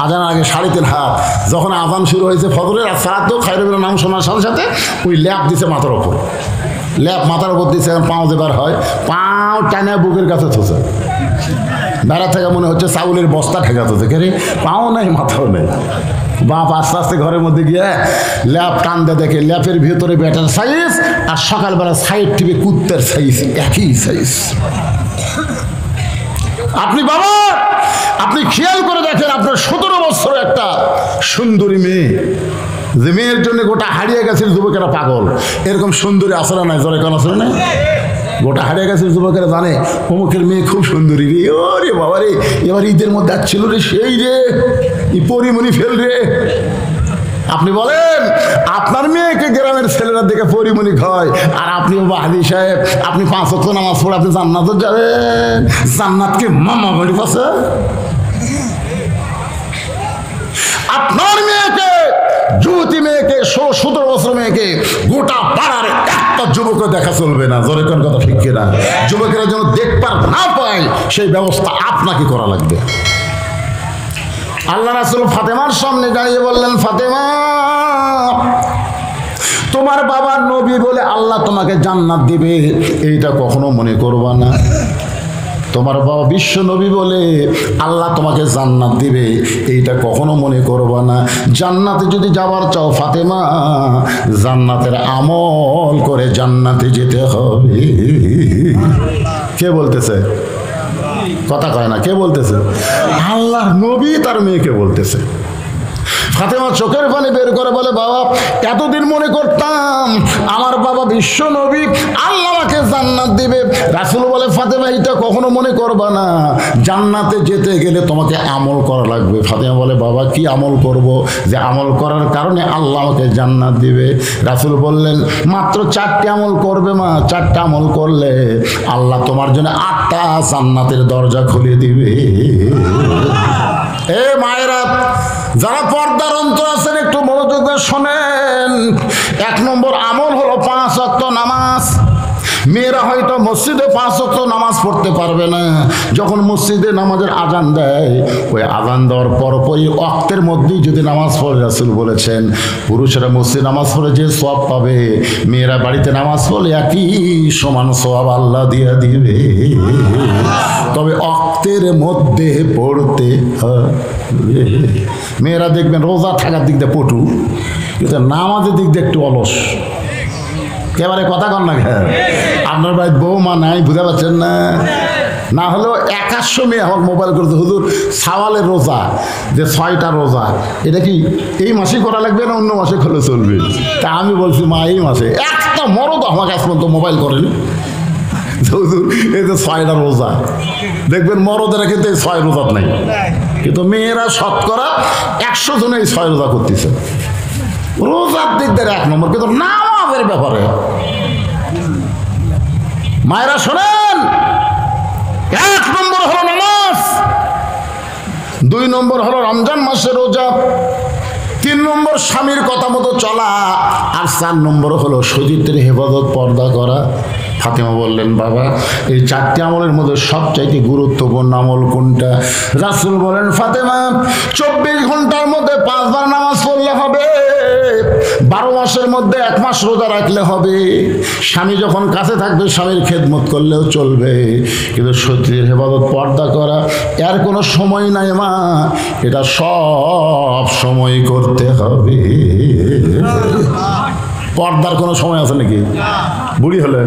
আজানের আগে 3.5 হাত, যখন আজান শুরু হয়েছে ফজরের, আর সারাতেও খায়রুলের নাম শোনার সাথে সাথে ওই ল্যাপ দিছে মাথার ওপর, ল্যাপ মাথার উপর দিচ্ছে। এখন পাও যেবার হয়, পাও টানা বুকের কাছে থুছে, বেড়া থেকে মনে হচ্ছে চাউলের বস্তা ঠেকাতেছে, কে রে? পাও নেই, মাথাও নেই। বাপ আস্তে আস্তে ঘরের মধ্যে গিয়ে ল্যাপ টানতে দেখে ল্যাপের ভিতরে ব্যাটার সাইজ আর সকালবেলা সাইড টিপে কুত্তের সাইজ, একই সাইজ। আপনি বাবা, আপনি খেয়াল করে দেখেন, আপনার 17 বছর একটা সুন্দরী মেয়ে, যে মেয়ের জন্য গোটা হারিয়ে গেছে যুবকেরা পাগল, এরকম সুন্দরী আসলে নাই? জলে কেন আসলে নাই? গোটা হারিয়ে গেছে যুবকেরা জানে অমুকের মেয়ে খুব সুন্দরী রে, ও রে বাবা রে, এবার ঈদের মধ্যে আসছিল রে, সেই রে পরিমণি ফেল রে। আপনি বলেন আপনার মেয়েকে গ্রামের ছেলেরা দেখে পরিমণি খায়, আর আপনি বাবা হাদি সাহেব, আপনি 5 ওয়াক্ত নামাজ পড়ে আপনি জান্নাতে যাবেন? জান্নাতকে মামা বাড়ি পাশে আপনার মেয়েকে, যুবতী মেয়েকে, 16-17 বছর মেয়েকে গোটা পাড়ার একটা যুবকও দেখা চলবে না। জোরে কোন কথা ঠিক কিনা? যুবকেরা যেন দেখবার না পায় সেই ব্যবস্থা আপনাকে করা লাগবে। আল্লাহ রাসূল ফাতেমার সামনে দাঁড়িয়ে বললেন, ফাতেমা, তোমার বাবা নবী বলে আল্লাহ তোমাকে জান্নাত দিবে এইটা কখনো মনে করবা না। তোমার বাবা বিশ্ব নবী বলে আল্লাহ তোমাকে জান্নাত দিবে এইটা কখনো মনে করবা না। জান্নাতে যদি যাবার চাও ফাতেমা, জান্নাতের আমল করে জান্নাতে যেতে হবে। কে বলতেছে? কথা কয় না। কে বলতেছে? আল্লাহর নবী তার মেয়েকে বলতেছে। ফাতেমা চোখের পানি বের করে বলে, বাবা, এতদিন মনে করতাম আমার বাবা বিশ্ব নবী আল্লাহ আমাকে জান্নাত দিবে। রাসূল বলে, ফাতেমা, এটা কখনো মনে করবা না। জান্নাতে যেতে গেলে তোমাকে আমল করা লাগবে। ফাতেমা বলে, বাবা, কি আমল করব যে আমল করার কারণে আল্লাহ আমাকে জান্নাত দিবে? রাসূল বললেন, মাত্র 4টি আমল করবে মা। 4টা আমল করলে আল্লাহ তোমার জন্য 8টা জান্নাতের দরজা খুলে দিবে। এ মায়েরা, যারা পর্দার অন্তর আছেন একটু মনোযোগ দিয়ে শোনেন। 1 নম্বর আমল হলো 5 ওয়াক্ত নামাজ। মেয়েরা হয়তো মসজিদে 5 ওয়াক্ত নামাজ পড়তে পারবে না। যখন মসজিদে নামাজের আজান দেয়, ওই আজান দেওয়ার পরপরই ওয়াক্তের মধ্যেই যদি নামাজ পড়ে, রাসূল বলেছেন পুরুষেরা মসজিদে নামাজ পড়ে যে সওয়াব পাবে, মেয়েরা বাড়িতে নামাজ পড়লে একই সমান সওয়াব আল্লাহ দিয়ে দিবে। তবে ওয়াক্তের মধ্যে পড়তে হবে। মেয়েরা দেখবেন রোজা থাকার দিক দিয়ে পটু, কিন্তু নামাজের দিক দিয়ে একটু অলস। একেবারে কথা কন না। আপনার বাড়ির বৌমা নাই, বুঝতে পারছেন না? না হলেও 100 মেয়ে আমার মোবাইল করতে, হুজুর সাওয়ালের রোজা যে 6টা রোজা, এটা কি এই মাসে করা লাগবে না অন্য মাসে করলে চলবে? তা আমি বলছি, মা, এই মাসে। একটা মরদ আমাকে আজ পর্যন্ত মোবাইল করেন, হুজুর এই যে 6টা রোজা। দেখবেন মরদেরা কিন্তু এই 6 রোজা নাই, কিন্তু মেয়েরা শতকরা 100 জনে এই 6 রোজা করতেছে। রোজার দিক দিয়ে 1 নম্বর, কিন্তু নামাজের ব্যাপারে মায়েরা শোনেন, 1 নম্বর হলো নামাজ, 2 নম্বর হলো রমজান মাসে রোজা, 3 নম্বর স্বামীর কথা মতো চলা, আর 4 নম্বর হলো শরীরের হেফাজত, পর্দা করা। ফাতেমা বললেন, বাবা, এই 4টি আমলের মধ্যে সবচাইতে গুরুত্বপূর্ণ আমল কোনটা? রাসূল বলেন, ফাতেমা, 24 ঘন্টার মধ্যে 5 বার নামাজ পড়লে হবে, 12 মাসের মধ্যে 1 মাস রোজা রাখলে হবে। স্বামী যখন কাছে থাকবে স্বামীর খেদমত করলেও চলবে, কিন্তু শরীরের হেফাজত, পর্দা করা, এর কোনো সময় নাই মা, এটা সব সময় করতে হবে। পর্দার কোনো সময় আছে নাকি? বুড়ি হলে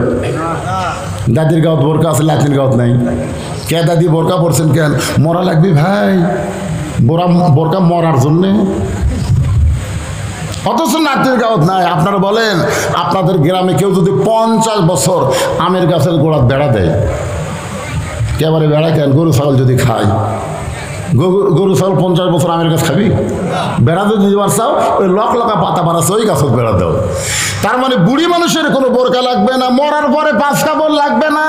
দাদির গাঁত বোরকা আছে, লাতির গাঁত নাই। কে দাদি বোরকা পড়ছেন কেন? মরা লাগবে ভাই, বোরকা মরার জন্যে, অথচ নাতির গাঁত নাই। আপনারা বলেন, আপনাদের গ্রামে কেউ যদি 50 বছর আমের গাছের গোড়াত বেড়া দেয়, একেবারে বেড়া কেন? গরু ছাগল যদি খায়, গরু ছাগল 50 বছর আমের গাছ খাবি? বেড়া যদি দিবার চাও, ওই লকা পাতা বানাচ্ছে, ওই গাছত বেড়া দাও। তার মানে বুড়ি মানুষের কোনো বোরকা লাগবে না, মরার পরে 5 কাপড় লাগবে না,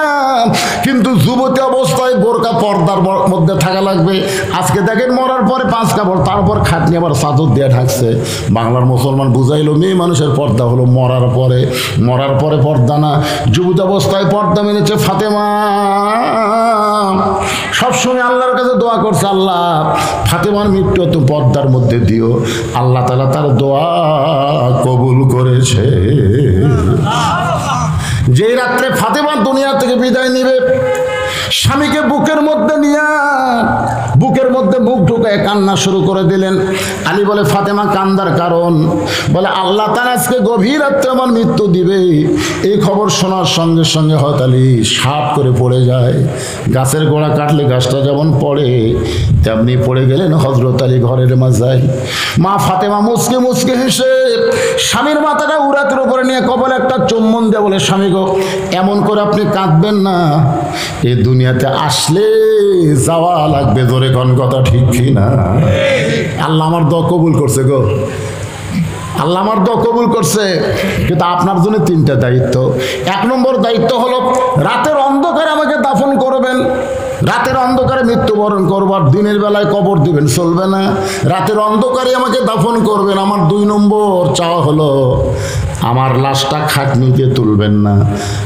কিন্তু যুবতী অবস্থায় বোরকা পর্দার মধ্যে থাকা লাগবে। আজকে দেখেন মরার পরে 5 কাপড়, তারপর খাটনি আবার চাদর দিয়ে ঢাকছে। বাংলার মুসলমান বুঝাইলো মেয়ে মানুষের পর্দা হলো মরার পরে, মরার পরে পর্দা না, যুবতী অবস্থায় পর্দা মেনেছে। ফাতেমা সবসময় আল্লাহর কাছে দোয়া করছে, আল্লাহ ফাতেমার মৃত্যু তো পর্দার মধ্যে দিও। আল্লাহ তাআলা তার দোয়া কবুল করেছে। যেই রাত্রে ফাতেমা দুনিয়া থেকে বিদায় নিবে, স্বামীকে বুকের মধ্যে নিয়ে বুকের মধ্যে মুখ ঢুকায় কান্না শুরু করে দিলেন। আলী বলে, ফাতেমা কান্দার কারণ? বলে, আল্লাহ তাআলা আজকে গভীর রাত্রে আমার মৃত্যু দিবে। এই খবর শোনার সঙ্গে সঙ্গে হযরত আলী সাপ করে পড়ে যায়। গাছের গোড়া কাটলে গাছটা যেমন পড়ে, তেমনি পড়ে গেলেন হযরত আলী ঘরের মাঝায়। মা ফাতেমা মুচকে মুচকে হেসে স্বামীর মাথাটা উরাতের উপরে নিয়ে কপালে একটা চুম্বন দিয়ে বলে, স্বামী গো, এমন করে আপনি কাঁদবেন না, এই দুনিয়াতে আসলে যাওয়া লাগবে। জোরে কোন কথা ঠিক কি না? আল্লাহ আমার দোয়া কবুল করছে গো, আল্লাহ আমার দোয়া কবুল করছে। কিন্তু আপনার জন্য 3টা দায়িত্ব। 1 নম্বর দায়িত্ব হলো রাতের অন্ধকারে আমাকে দাফন করবেন। রাতের অন্ধকারে মৃত্যুবরণ করবার, দিনের বেলায় কবর দিবেন, চলবে না। রাতের অন্ধকারে আমাকে দাফন করবেন। আমার 2 নম্বর চাওয়া হলো আমার লাশটা খাটনিতে তুলবেন না।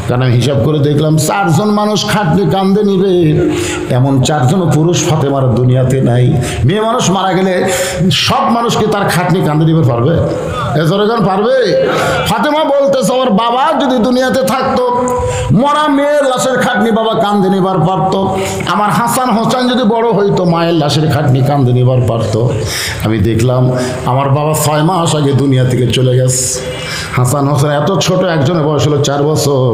কারণ আমি হিসাব করে দেখলাম 4 জন মানুষ খাটনি কান্দে নিবে, এমন 4 জন পুরুষ ফাতেমার দুনিয়াতে নাই। মেয়ে মানুষ মারা গেলে সব মানুষকে তার খাটনি কান্দে নিবে পারবে? এজরগান পারবে? ফাতেমা বলতেছে আমার বাবা যদি দুনিয়াতে থাকতো, মরা মেয়ের লাশের খাটনি বাবা কান্দে নিবার পারত। আমার হাসান হোসেন যদি বড় হইতো, মায়ের লাশের খাটনি কান্দে নিবার পারত। আমি দেখলাম আমার বাবা 6 মাস আগে দুনিয়া থেকে চলে গেছে। হাসান হোসেন এত ছোট, একজনের বয়স হলো 4 বছর,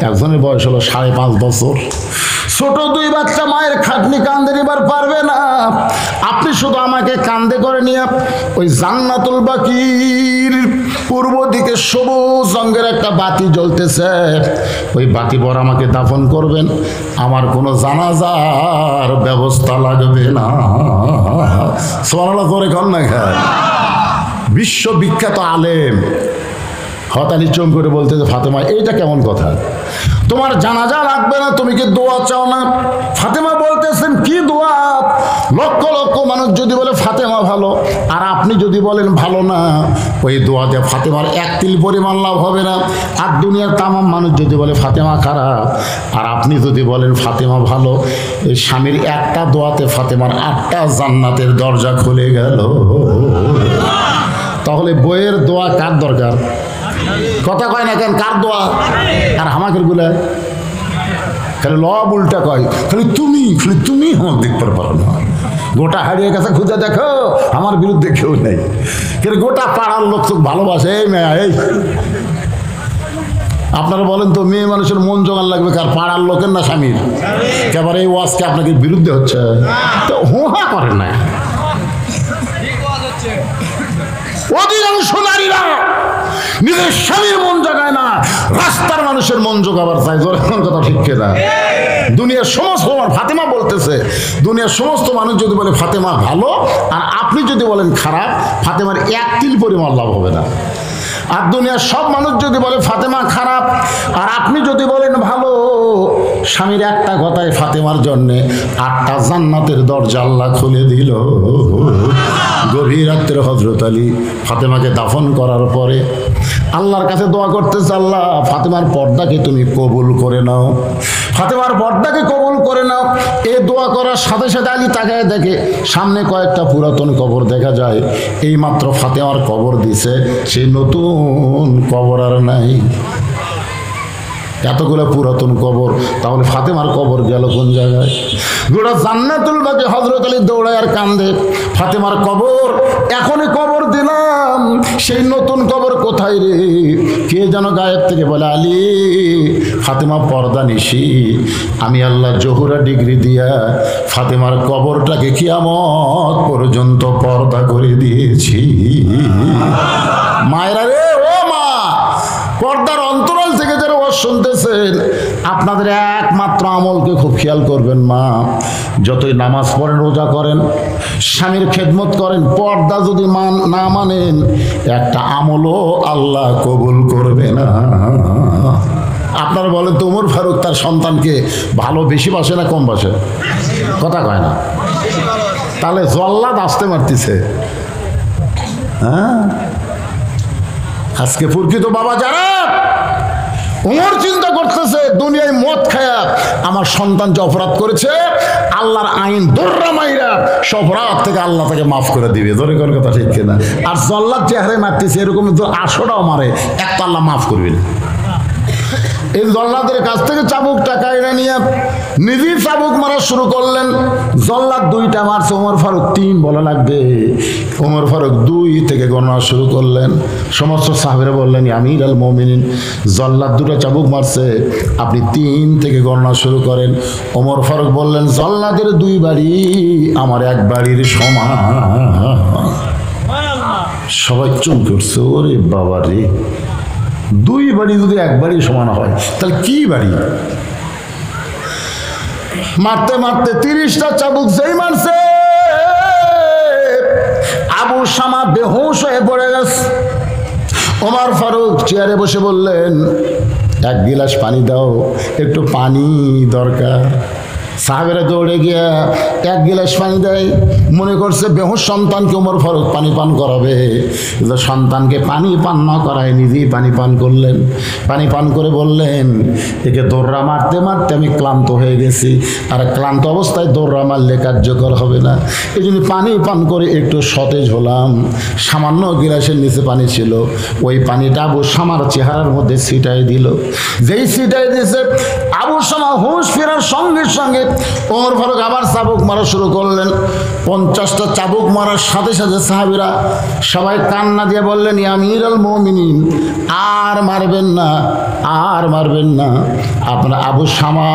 একজনের বয়স হলো 5.5 বছর। ছোট 2 বাচ্চা মায়ের খাটনি কান্দে নিবার পারবে না। আপনি শুধু আমাকে কান্দে করে নিয়ে ওই জান্নাতুল বাকির পূর্ব দিকে সবুজ রঙের একটা বাতি জ্বলতেছে, ওই বাতি পর আমাকে দাফন করবেন। আমার কোনো জানাজার ব্যবস্থা লাগবে না। সুবহানাল্লাহ করে কন না খায়। বিশ্ববিখ্যাত আলেম হতালি চোম করে বলতেছে ফাতেমা এইটা কেমন কথা, তোমার জানাজা লাগবে না, তুমি কি দোয়া চাও না? ফাতেমা বলতেছেন কি দোয়া? লক্ষ লক্ষ মানুষ যদি বলে ফাতেমা ভালো, আর আপনি যদি বলেন ভালো না, ওই দোয়াতে ফাতেমার 1 তিল পরিমাণ লাভ হবে না। আর দুনিয়ার তামাম মানুষ যদি বলে ফাতেমা খারাপ, আর আপনি যদি বলেন ফাতেমা ভালো, এই স্বামীর একটা দোয়াতে ফাতেমার 8টা জান্নাতের দরজা খুলে গেল। তাহলে বইয়ের দোয়া কার দরকার? কথা কয় না কেন? কার দোয়া? আর আমাকে গুলা খালি লব উল্টা কয়, খালি তুমি আমার দেখতে পারো না। গোটা হারিয়ে কাছে খুঁজে দেখো, আমার বিরুদ্ধে কেউ নেই। কিন্তু গোটা পাড়ার লোক তো ভালোবাসে। এই মেয়া, এই আপনারা বলেন তো, মেয়ে মানুষের মন জোগান লাগবে কার? পাড়ার লোকের না স্বামীর? একেবারে এই ওয়াজকে আপনাকে বিরুদ্ধে হচ্ছে তো হোহা করেন না। অধিকাংশ নারীরা নিজের স্বামীর মন জাগায় না, রাস্তার মানুষের মন জোগাবার চাই। যখন কথা ঠিক না, দুনিয়ার সমস্ত, ফাতেমা বলতেছে দুনিয়ার সমস্ত মানুষ যদি বলে ফাতেমা ভালো, আর আপনি যদি বলেন খারাপ, ফাতেমার 1 তিল পরিমাণ লাভ হবে না। আর দুনিয়ার সব মানুষ যদি বলে ফাতেমা খারাপ, আর আপনি যদি বলেন ভালো, স্বামীর একটা কথায় ফাতেমার জন্যে 8টা জান্নাতের দরজা আল্লাহ খুলে দিল। গভীর রাত্রে হযরত আলী ফাতেমাকে দাফন করার পরে আল্লাহর কাছে দোয়া করতেছে, আল্লাহ ফাতেমার পর্দাকে তুমি কবুল করে নাও, ফাতেমার পর্দাকে কবুল করে নাও। এই দোয়া করার সাথে সাথে আলী তাকায় দেখে সামনে কয়েকটা পুরাতন কবর দেখা যায়। এই মাত্র ফাতেমার কবর দিছে, সেই নতুন কবর আর নাই। এতগুলো পুরাতন কবর, তাহলে ফাতেমার কবর গেল কোন জায়গায়? গোটা জান্নাতুল বাকি হযরত আলী দৌড়ায় আর কান্দে, ফাতেমার কবর এখনই কবর দিলাম, সেই নতুন কবর কোথায় রে? কে যেন গায়েব থেকে বলে, আলী ফাতেমা পর্দা নিশি, আমি আল্লাহ জহুরা ডিগ্রি দিয়া ফাতেমার কবরটাকে কিয়ামত পর্যন্ত পর্দা করে দিয়েছি। মায়েরা রে, ও মা, পর্দার অন্তরাল থেকে যারা ওয়াজ শুনতেছেন, আপনাদের একমাত্র আমলকে খুব খেয়াল করবেন। মা যতই নামাজ পড়েন, রোজা করেন, স্বামীর খেদমত করেন, পর্দা যদি না মানেন, একটা আমলও আল্লাহ কবুল করবে না। আপনারা বলেন তো, ওমর ফারুক তার সন্তানকে ভালো বেশি বাসে না কম বাসে? কথা কয় না। তাহলে জল্লাদ আসতে মারতেছে। হ্যাঁ, আজকে প্রকৃত বাবা যারা, ওমর চিন্তা করতেছে দুনিয়ায় মদ খায়া আমার সন্তান যে অপরাধ করেছে, আল্লাহর আইন দৌড়া মাইরা সব অপরাধ থেকে আল্লাহ তাকে মাফ করে দিবে। ধরে কোন কথা ঠিক কিনা? আর জল্লাদ যে হারে মারতেছে, এরকম 800টাও মারে, একটা আল্লাহ মাফ করবে না। এই জল্লাদের কাছ থেকে চাবুক টাকা এনে নিয়ে নিজেই চাবুক মারা শুরু করলেন। জল্লাদ 2টা মারছে, ওমর ফারুক 3 বলা লাগবে। ওমর ফারুক 2 থেকে গণনা শুরু করলেন। সমস্ত সাহাবীরা বললেন, আমির আল মুমিনিন, জল্লাদ 2টা চাবুক মারছে, আপনি 3 থেকে গণনা শুরু করেন। ওমর ফারুক বললেন, জল্লাদের 2 বাড়ি আমার 1 বাড়ির সমান। সবাই চুপ করছে, ওরে বাবা রে, 2 বাড়ি যদি 1 বাড়ি সমান হয়, তাহলে কি বাড়ি? মারতে মারতে 30টা চাবুক যেই মারছে, আবু শামা বেহুশ হয়ে পড়ে গেছে। ওমর ফারুক চেয়ারে বসে বললেন, 1 গিলাস পানি দাও, একটু পানি দরকার। সাহাবেরা দৌড়ে গিয়া এক গিলাস পানি দেয়, মনে করছে বেহুশ সন্তানকে ওমর ফারুক পানি পান করাবে, কিন্তু সন্তানকে পানি পান না করায় নিজেই পানি পান করলেন। পানি পান করে বললেন, একে দৌড়া মারতে মারতে আমি ক্লান্ত হয়ে গেছি, আর ক্লান্ত অবস্থায় দৌড়া মারলে কার্যকর হবে না, এই জন্য পানি পান করে একটু সতেজ হলাম। সামান্য গিলাসের নিচে পানি ছিল, ওই পানিটা আবু শামার চেহারার মধ্যে ছিটাই দিল। যেই ছিটাই দিয়েছে, আবু শামা হুঁশ ফেরার সঙ্গে সঙ্গে ওমর ফারুক আবার চাবুক মারা শুরু করলেন। 50টা চাবুক মারার সাথে সাথে সাহাবীরা সবাই কান্না দিয়ে বললেন, ইয়া আমিরুল মুমিনিন, আর মারবেন না, আর মারবেন না, আপনার আবু শামা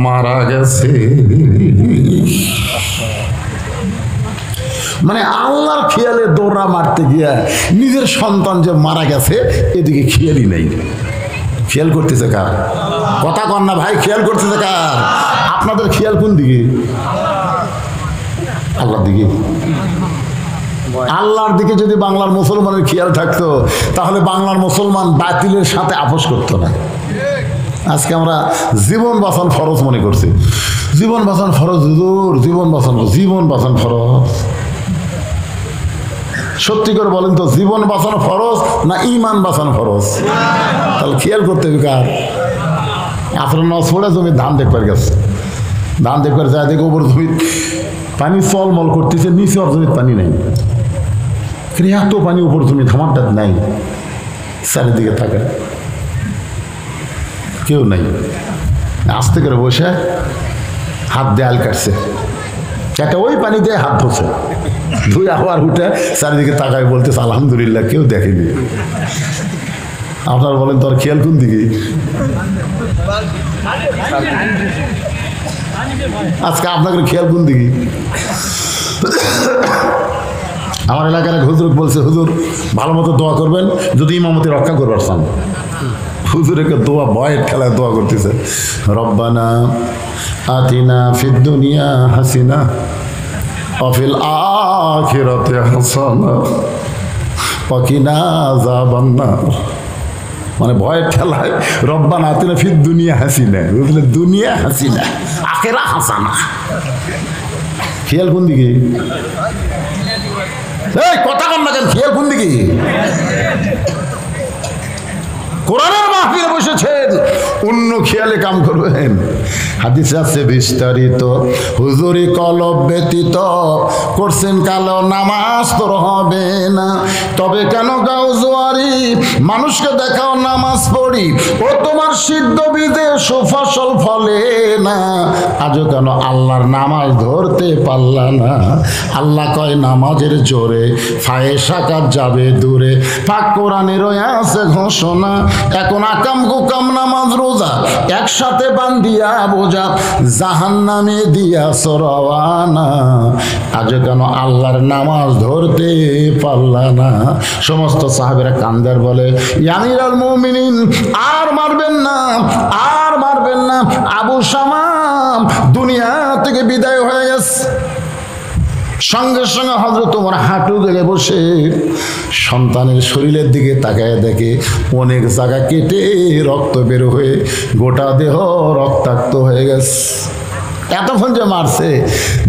মারা গেছে। মানে আল্লাহর খেয়ালে দৌড়া মারতে গিয়া নিজের সন্তান যে মারা গেছে এদিকে খেয়ালই নেই। খেয়াল করতেছে কার? কথা কন না ভাই, খেয়াল করতেছে কার? আপনাদের খেয়াল কোন দিকে? আল্লাহর দিকে। আল্লাহর দিকে যদি বাংলার মুসলমানের খেয়াল থাকতো তাহলে বাংলার মুসলমান বাতিলের সাথে আপোষ করতো না। আজকে আমরা জীবন বাঁচান ফরজ মনে করছি। জীবন বাঁচান ফরজ, হুজুর জীবন বাঁচান, জীবন বাঁচান ফরজ। সত্যি করে বলেন তো, জীবন বাঁচানো ফরজ না ইমান বাঁচানো ফরজ? তাহলে খেয়াল করতে হবে কার? আপনার নজরে জমি ধান দেখবার গেছে, ধান দেখবার যায় দেখে উপর জমি পানি চলমল করতেছে, নিচে ওর জমির পানি নেই। এত পানি উপর জমি ধামারটা নাই, চারিদিকে থাকে কেউ নাই। আস্তে করে বসে হাত দেয়াল কাটছে, একটা ওই পানি দিয়ে হাত ধরছে, ধুই আবার উঠে চারিদিকে তাকায় বলতেছে আলহামদুলিল্লাহ, কেউ দেখেনি। আপনারা বলেন তোর খেয়াল কোন দিকে? আজকে আপনাদের খেয়াল কোন দিকে? আমার এলাকার এক হুজুর বলছে, হুজুর ভালো মতো দোয়া করবেন যদি ইমামতি রক্ষা করবার চান। হুজুরকে দোয়া ভয়ের খেলায় দোয়া করতেছে, রব্বানা আতিনা ফিদ দুনিয়া হাসিনা অফিল আখিরাতে হাসানা ওয়াকিনা আযাবান্নার। মানে ভয়ের খেলায় রব্বানা আতিনা ফিদ দুনিয়া হাসিনা, বুঝলে, দুনিয়া হাসিনা আখিরা হাসানা। খেয়াল কোন দিকে? এই কথা কন না কেন, খেয়াল কোন দিকে? কোরআনের মাহফিলে বসেছেন, অন্য খেয়ালে কাম করবেন। হাদিসে আছে বিস্তারিত, হুজুরি কলব ব্যতীত করছেন কালো নামাজ তোর হবে না। তবে কেন গাও জোয়ারি, মানুষকে দেখাও নামাজ পড়ি, ও তোমার সিদ্ধ বীজে সুফসল ফলে না। আজও কেন আল্লাহর নামাজ ধরতে পারলা না? আল্লাহ কয় নামাজের জোরে ফায়েসা কাজ যাবে দূরে, পাক কোরআনের আছে ঘোষণা। এখন আকাম কুকাম নামাজ রোজা একসাথে বান্ধিয়া বোঝা, জাহান্নামে দিয়া সরওয়ানা। আজ কেন আল্লাহর নামাজ ধরতে পারলা না? সমস্ত সাহাবেরা কান্দার বলে, আমিরুল মুমিনিন, আর মারবেন না, আর মারবেন না, আবু শামা দুনিয়া থেকে বিদায় হয়ে গেছে। সঙ্গে সঙ্গে হযরত ওমর হাঁটু গেলে বসে সন্তানের শরীরের দিকে তাকায় দেখে অনেক জায়গা কেটে রক্ত বের হয়ে গোটা দেহ রক্তাক্ত হয়ে গেছে। এতক্ষণ যে মারছে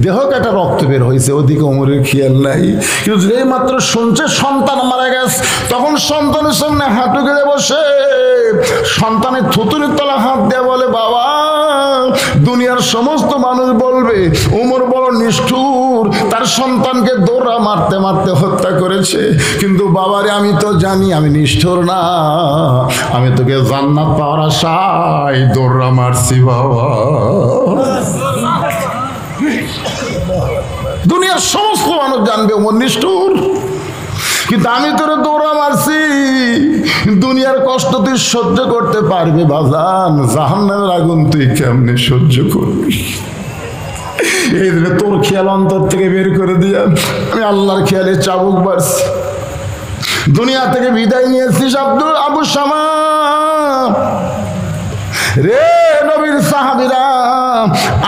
দেহ কাটা রক্ত বের হয়েছে, ওদিকে ওমরের খেয়াল নাই। কিন্তু যেই মাত্র শুনছে সন্তান মারা গেছে, তখন সন্তানের সামনে হাঁটু গেলে বসে সন্তানের থুতুরির তলা হাত দিয়ে বলে, বাবা, দুনিয়ার সমস্ত মানুষ বলবে ওমর বড় নিষ্ঠুর, তার সন্তানকে দৌড়া মারতে মারতে হত্যা করেছে। কিন্তু বাবারে, আমি তো জানি আমি নিষ্ঠুর না, আমি তোকে জান্নাত পাওয়ার আশায় দৌড়া মারছি বাবা। দুনিয়ার সমস্ত মানুষ জানবে ওমর নিষ্ঠুর, কিন্তু আমি তোরে দৌড়া মারছি। দুনিয়ার কষ্ট তুই সহ্য করতে পারবি বাজান, জাহান্নামের আগুন তুই কেমনে সহ্য করবি? এই দিনে তোর খেয়াল অন্তর থেকে বের করে দিয়া আমি আল্লাহর খেয়ালে চাবুক বাড়ছি। দুনিয়া থেকে বিদায় নিয়েছিস আবু শামা রে। নবীর সাহাবীরা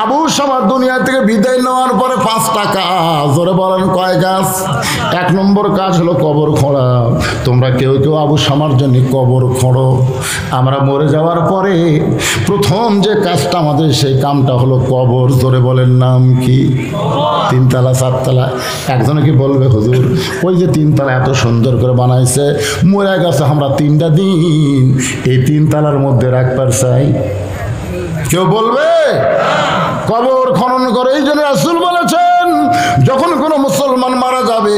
আবু শামা দুনিয়া থেকে বিদায় নেওয়ার পরে 5টা কাজ, জোরে বলেন কয় কাজ? 1 নম্বর কাজ হলো কবর খোঁড়া। তোমরা কেউ কেউ আবু শামার জন্য কবর খোঁড়ো। আমরা মরে যাওয়ার পরে প্রথম যে কাজটা আমাদের, সেই কামটা হলো কবর। জোরে বলেন নাম কি? 3 তলা 4 তলা। একজনে কি বলবে হুজুর ওই যে 3 তলা এত সুন্দর করে বানাইছে, মরে গেছে আমরা 3টা দিন এই 3 তলার মধ্যে রাখবার চাই? কেউ বলবে? কবর খনন করে। এই জন্য রাসূল বলেছেন যখন কোনো মুসলমান মারা যাবে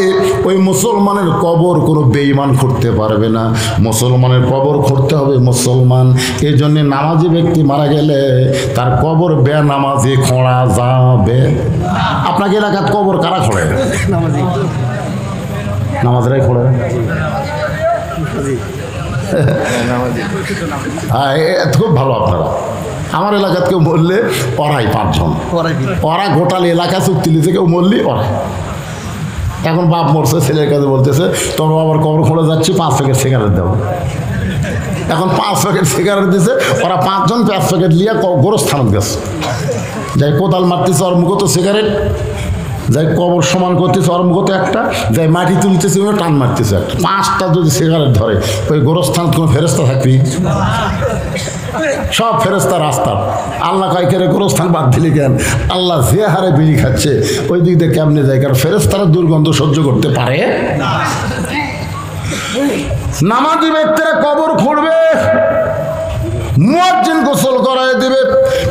ওই মুসলমানের কবর কোনো বেঈমান করতে পারবে না, মুসলমানের কবর করতে হবে মুসলমান। এই জন্য নামাজি ব্যক্তি মারা গেলে তার কবর বেনামাজি খোঁড়া যাবে। আপনাকে এলাকার কবর কারা খোঁড়ে? নামাজরাই খোঁড়ে। হ্যাঁ, খুব ভালো। আপনারা আমার এলাকাত কেউ মরলে ওরাই 5 জন, ওরা গোটাল এলাকা চুক্তি লিখে কেউ মরলি ওরাই। এখন বাপ মরছে, ছেলের কাছে বলতেছে তোর বাবার কবর খোঁড়ে যাচ্ছি, 5 প্যাকেট সিগারেট দেবো। এখন 5 প্যাকেট সিগারেট দিছে, ওরা 5 জন 5 প্যাকেট লিয়া গোরস্থানত গেছে। যাই কোদাল মারতেছে ওর মুখে তো সিগারেট, যাই কবর সমান করতেছে ওর মুখে একটা, যাই মাটি তুলতেছে ওই টান মারতেছে একটা। 5টা যদি সিগারেট ধরে ওই গোরস্থান কোনো ফেরেস্তা থাকবি? সব ফেরেস্তা রাস্তা। আল্লাহ কাইকেরে গোরস্থান বাদ দিলে কেন? আল্লাহ যে হারে বিড়ি খাচ্ছে ওই দিক দিয়ে কেমনে যায়? কারণ ফেরেস্তারা দুর্গন্ধ সহ্য করতে পারে না। নামাজি ব্যক্তিরা কবর খুঁড়বে, মুয়াজ্জিন গোসল করায় দিবে।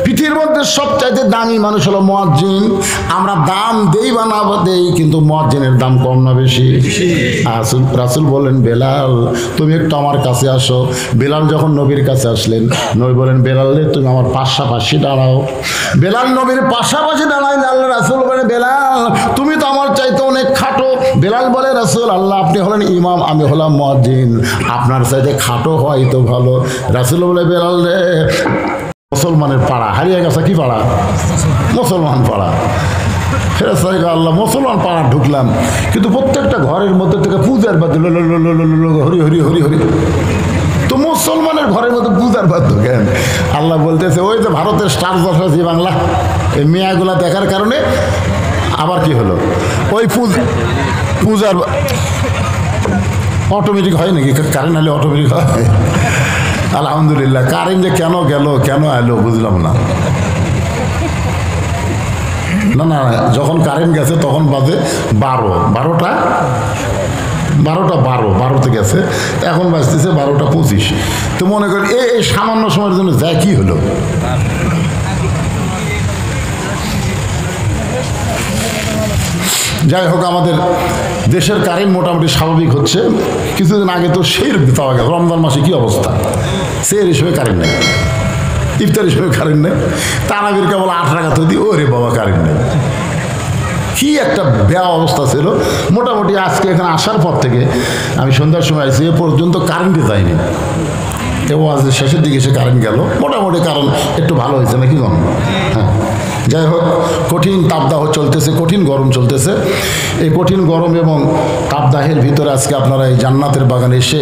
পৃথিবীর মধ্যে সবচাইতে দামি মানুষ হলো মুয়াজ্জিন। আমরা দাম দেই বা না দেই, কিন্তু মুয়াজ্জিনের দাম কম না বেশি? রাসূল বলেন বেলাল তুমি একটু আমার কাছে আসো। বেলাল যখন নবীর কাছে আসলেন, নবী বলেন বেলাল রে তুমি আমার পাশাপাশি দাঁড়াও। বেলাল নবীর পাশাপাশি দাঁড়াই। আল্লাহ রাসূল বলে বেলাল তুমি তো আমার চাইতে অনেক খাটো। বেলাল বলে রাসূল আল্লাহ আপনি হলেন ইমাম, আমি হলাম মুয়াজ্জিন, আপনার চাইতে খাটো হয় তো ভালো। রাসূল বলে বেলাল রে মুসলমানের পাড়া হারিয়ে গেছে। কি পাড়া? মুসলমান পাড়া। ফেরেশতারা আল্লাহ মুসলমান পাড়া ঢুকলাম, কিন্তু প্রত্যেকটা ঘরের মধ্যে থেকে পূজার বাদ্য হরি হরি হরি হরি। তো মুসলমানের ঘরের মধ্যে পূজার বাদ্য কেন? আল্লাহ বলতেছে ওই যে ভারতের স্টার জলসা জি বাংলা, এই মেয়াগুলা দেখার কারণে আবার কি হলো, ওই পূজার অটোমেটিক হয় নাকি? কারেন্ট হলে অটোমেটিক হয়? আলহামদুলিল্লাহ। কারেন্ট যে কেন গেল কেন এলো বুঝলাম না। না না, যখন কারেন্ট গেছে তখন বাজে 12টা গেছে, এখন বাজতেছে 12টা 25। তো মনে করি এই সামান্য সময়ের জন্য যায় কি হলো? যাই হোক, আমাদের দেশের কারেন্ট মোটামুটি স্বাভাবিক হচ্ছে। কিছুদিন আগে তো সেই পাওয়া গেল, রমজান মাসে কি অবস্থা, সেই হিসেবে কারেন্ট নেই, ইফতার হিসেবে কারেন্ট নেই, তারাবির কেবল 8 রাকাত দিই, ওরে বাবা কারেন্ট নেই। কি একটা বেয়া অবস্থা ছিল। মোটামুটি আজকে এখানে আসার পর থেকে আমি সন্ধ্যার সময় আসছি, এ পর্যন্ত কারেন্টে যায়নি। এবং আজ শেষের দিকে এসে কারেন্ট গেল, মোটামুটি কারণ একটু ভালো হয়েছে নাকি গণ? হ্যাঁ, যাই হোক, কঠিন তাপদাহ চলতেছে, কঠিন গরম চলতেছে। এই কঠিন গরম এবং তাপদাহের ভিতরে আজকে আপনারা এই জান্নাতের বাগানে এসে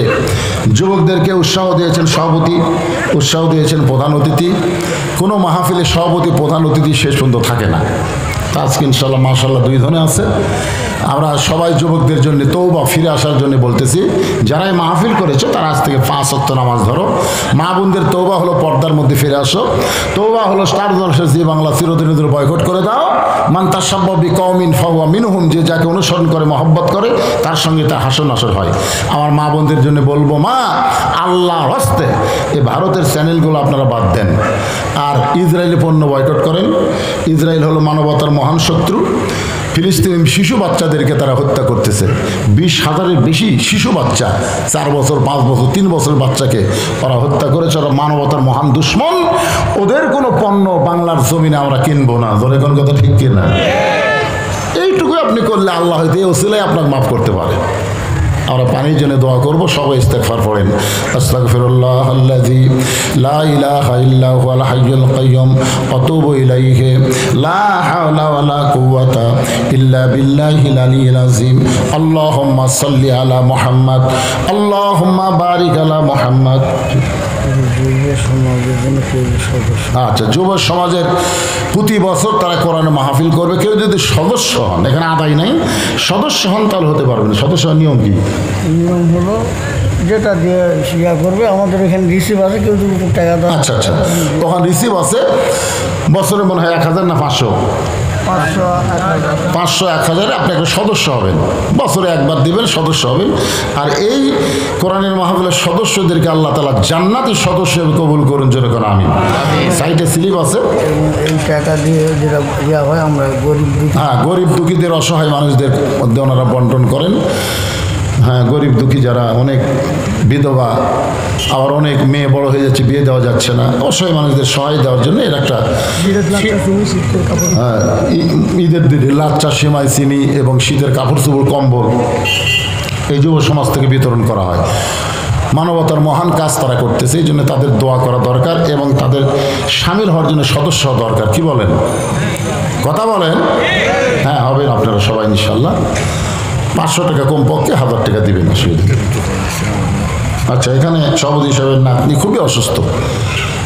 যুবকদেরকে উৎসাহ দিয়েছেন সভাপতি, উৎসাহ দিয়েছেন প্রধান অতিথি। কোনো মাহফিলে সভাপতি প্রধান অতিথি শেষ পর্যন্ত থাকে না। আজকে ইনশাল্লাহ মাশাল্লাহ 2 জনে আছে। আমরা সবাই যুবকদের জন্য তওবা ফিরে আসার জন্য বলতেছি, যারাই মাহফিল করেছে তারা আজ থেকে 5 ওয়াক্ত নামাজ ধরো। মা বোনদের তওবা হলো পর্দার মধ্যে ফিরে আসো। তওবা হলো স্টার জলসা জি বাংলা চিরদিনের বয়কট করে দাও। মান তাসাব্বা বিকওমিন ফাহুয়া মিনহুম, যে যাকে অনুসরণ করে মহব্বত করে তার সঙ্গে তার হাসর নাসর হয়। আমার মা বোনদের জন্য বলবো, মা আল্লাহর হস্তে এই ভারতের চ্যানেলগুলো আপনারা বাদ দেন, আর ইসরায়েলি পণ্য বয়কট করেন। ইসরায়েল হলো মানবতার মহান শত্রু। ফিলিস্তিনি শিশু বাচ্চাদেরকে তারা হত্যা করতেছে। 20,000-এর বেশি শিশু বাচ্চা, 4 বছর 5 বছর 3 বছর বাচ্চাকে ওরা হত্যা করেছে। ওরা মানবতার মহান দুশ্মন। ওদের কোনো পণ্য বাংলার জমিনে আমরা কিনবো না। ধরে কোন কথা ঠিক কিনা? এইটুকু আপনি করলে আল্লাহ হয়তো এই ওসিলায় আপনাকে মাফ করতে পারে। আমরা পানির জন্য দোয়া করব, সবাই ইস্তেগফার পড়েন। আস্তাগফিরুল্লাহ আল্লাযী লা ইলাহা ইল্লা হুয়াল হাইয়ুল কাইয়্যুম ওয়া আতুবু ইলাইহি লা হাওলা ওয়া লা কুওয়াতা ইল্লা বিল্লাহিল আলিয়্যিল আযীম। আল্লাহুম্মা সাল্লি আলা মুহাম্মাদ, আল্লাহুম্মা বারিক আলা মুহাম্মাদ। আচ্ছা, যুব সমাজের প্রতি বছর তারা কোরআনে মাহফিল করবে। কেউ যদি সদস্য হন, এখানে আদায় নাই, সদস্য হন তাহলে হতে পারবে না। সদস্য হওয়ার নিয়ম কি? নিয়ম হলো যেটা দিয়ে ইয়া করবে, আমাদের এখানে রিসিভ আছে, কেউ যদি টাকা দেয়। আচ্ছা আচ্ছা, তখন রিসিভ আছে। বছরে মনে হয় 1000 না 500? 500 1000 আপনি একটা সদস্য হবেন, বছরে একবার দিবেন, সদস্য হবেন। আর এই কোরআনের মাহফিলের সদস্যদেরকে আল্লাহ তাআলা জান্নাতের সদস্য কবুল করুন, যেরকম আমি সাইটে স্লিপ আছে। এই টাকা দিয়ে যেটা ইয়া হয়, আমরা গরিব দুঃখী, হ্যাঁ, গরিব দুঃখীদের, অসহায় মানুষদের মধ্যে ওনারা বন্টন করেন। হ্যাঁ, গরিব দুঃখী যারা, অনেক বিধবা, আবার অনেক মেয়ে বড় হয়ে যাচ্ছে, বিয়ে দেওয়া যাচ্ছে না, অসহায় মানুষদের সহায় দেওয়ার জন্য এর একটা ঈদের দিনে লাচ্চা, সেমাই, চিনি এবং শীতের কাপড় চোপড়, কম্বল এই যুব সমাজ থেকে বিতরণ করা হয়। মানবতার মহান কাজ তারা করতেছে, এই জন্য তাদের দোয়া করা দরকার এবং তাদের সামিল হওয়ার জন্য সদস্য হওয়া দরকার। কি বলেন? কথা বলেন। হ্যাঁ, হবেন আপনারা সবাই ইনশাল্লাহ। 500 টাকা কমপক্ষে, 1000 টাকা দিবেন। আচ্ছা, এখানে সভাপতি সাহেবের নাতনি খুবই অসুস্থ,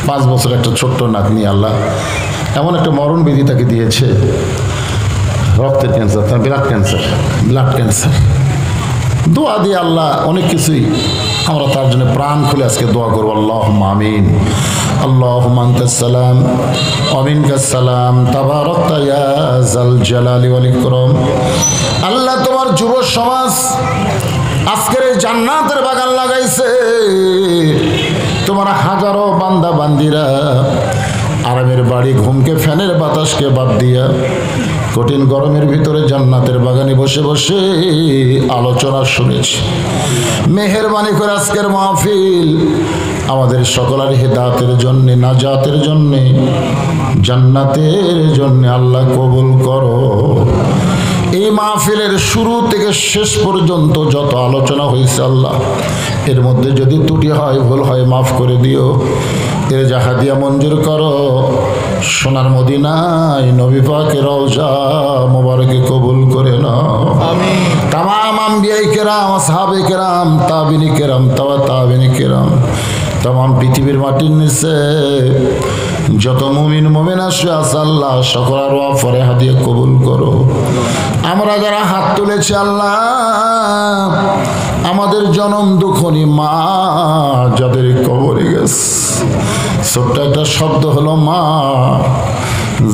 5 বছর একটা ছোট্ট নাতনি। আল্লাহ এমন একটা মরণ বিধি তাকে দিয়েছে, রক্তের ক্যান্সার, ব্লাড ক্যান্সার। দোয়া দিয়ে আল্লাহ অনেক কিছুই, আমরা তার জন্য প্রাণ খুলে আজকে দোয়া করবো। আল্লাহুম্মা আমিন। আল্লাহুম্মা আনতাস সালাম ওয়া মিনকাস সালাম, তাবারাকতা ইয়া যাল জালালি ওয়াল ইকরাম। আল্লাহ, তোমার যুব সমাজ আজকের এই জান্নাতের বাগান লাগাইছে। তোমার হাজারো বান্দা বান্দিরা আরামের বাড়ি, ঘুমকে, ফ্যানের বাতাসকে বাদ দিয়া কঠিন গরমের ভিতরে জান্নাতের বাগানে বসে বসে আলোচনা শুনেছি। মেহেরবানি করে আজকের মাহফিল আমাদের সকলের হেদায়েতের জন্য, নাজাতের জন্য, জান্নাতের জন্য আল্লাহ কবুল করো। এই মাহফিলের শুরু থেকে শেষ পর্যন্ত যত আলোচনা হয়েছে আল্লাহ, এর মধ্যে যদি ত্রুটি হয়, ভুল হয়, মাফ করে দিও। এর জাহাদিয়া মঞ্জুর করো। সোনার মদিনায় নবী পাকের রওজা মোবারকে কবুল করে নাও। আমিন। তামাম আম্বিয়ায়ে কেরাম, আসহাবে কেরাম, তাবিনী কেরাম, তাবিনী কেরাম, তামাম পৃথিবীর মাটির নিচে যত মুমিন মুমিনা শুয়ে আছে আল্লাহ, সকলের ওয়াফরে হাদিয়া কবুল করো। আমরা যারা হাত তুলেছি আল্লাহ, আমাদের জনম দুঃখনী মা যাদের কবরে গেছে, ছোট্ট একটা শব্দ হলো মা,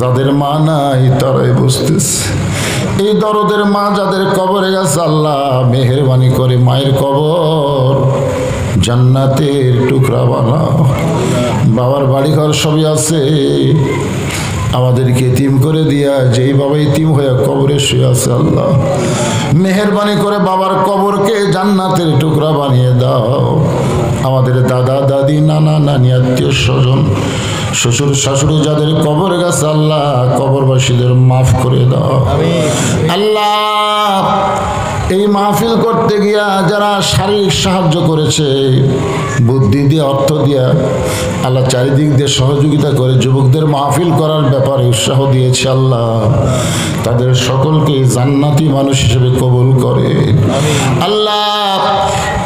যাদের মা নাই তারাই বুঝতেছে। এই দরদের মা যাদের কবরে গেছে আল্লাহ, মেহেরবানি করে মায়ের কবর জান্নাতের টুকরা বানাও। বাবার বাড়িঘর সবই আছে, আমাদেরকে এতিম করে দিয়া, যেই বাবা এতিম হয়ে কবরে শুয়ে আছে আল্লাহ, মেহেরবানি করে বাবার কবরকে জান্নাতের টুকরা বানিয়ে দাও। আমাদের দাদা দাদি, নানা নানি, আত্মীয় স্বজন, শ্বশুর শাশুড়ি যাদের কবরে গেছে আল্লাহ, কবরবাসীদের মাফ করে দাও আল্লাহ। এই মাহফিল করতে গিয়া যারা শারীরিক সাহায্য করেছে, বুদ্ধি দিয়ে, অর্থ দিয়া, আল্লাহ চারিদিক দিয়ে সহযোগিতা করে যুবকদের মাহফিল করার ব্যাপারে উৎসাহ দিয়েছে আল্লাহ, তাদের সকলকে জান্নাতি মানুষ হিসেবে কবুল করে আল্লাহ।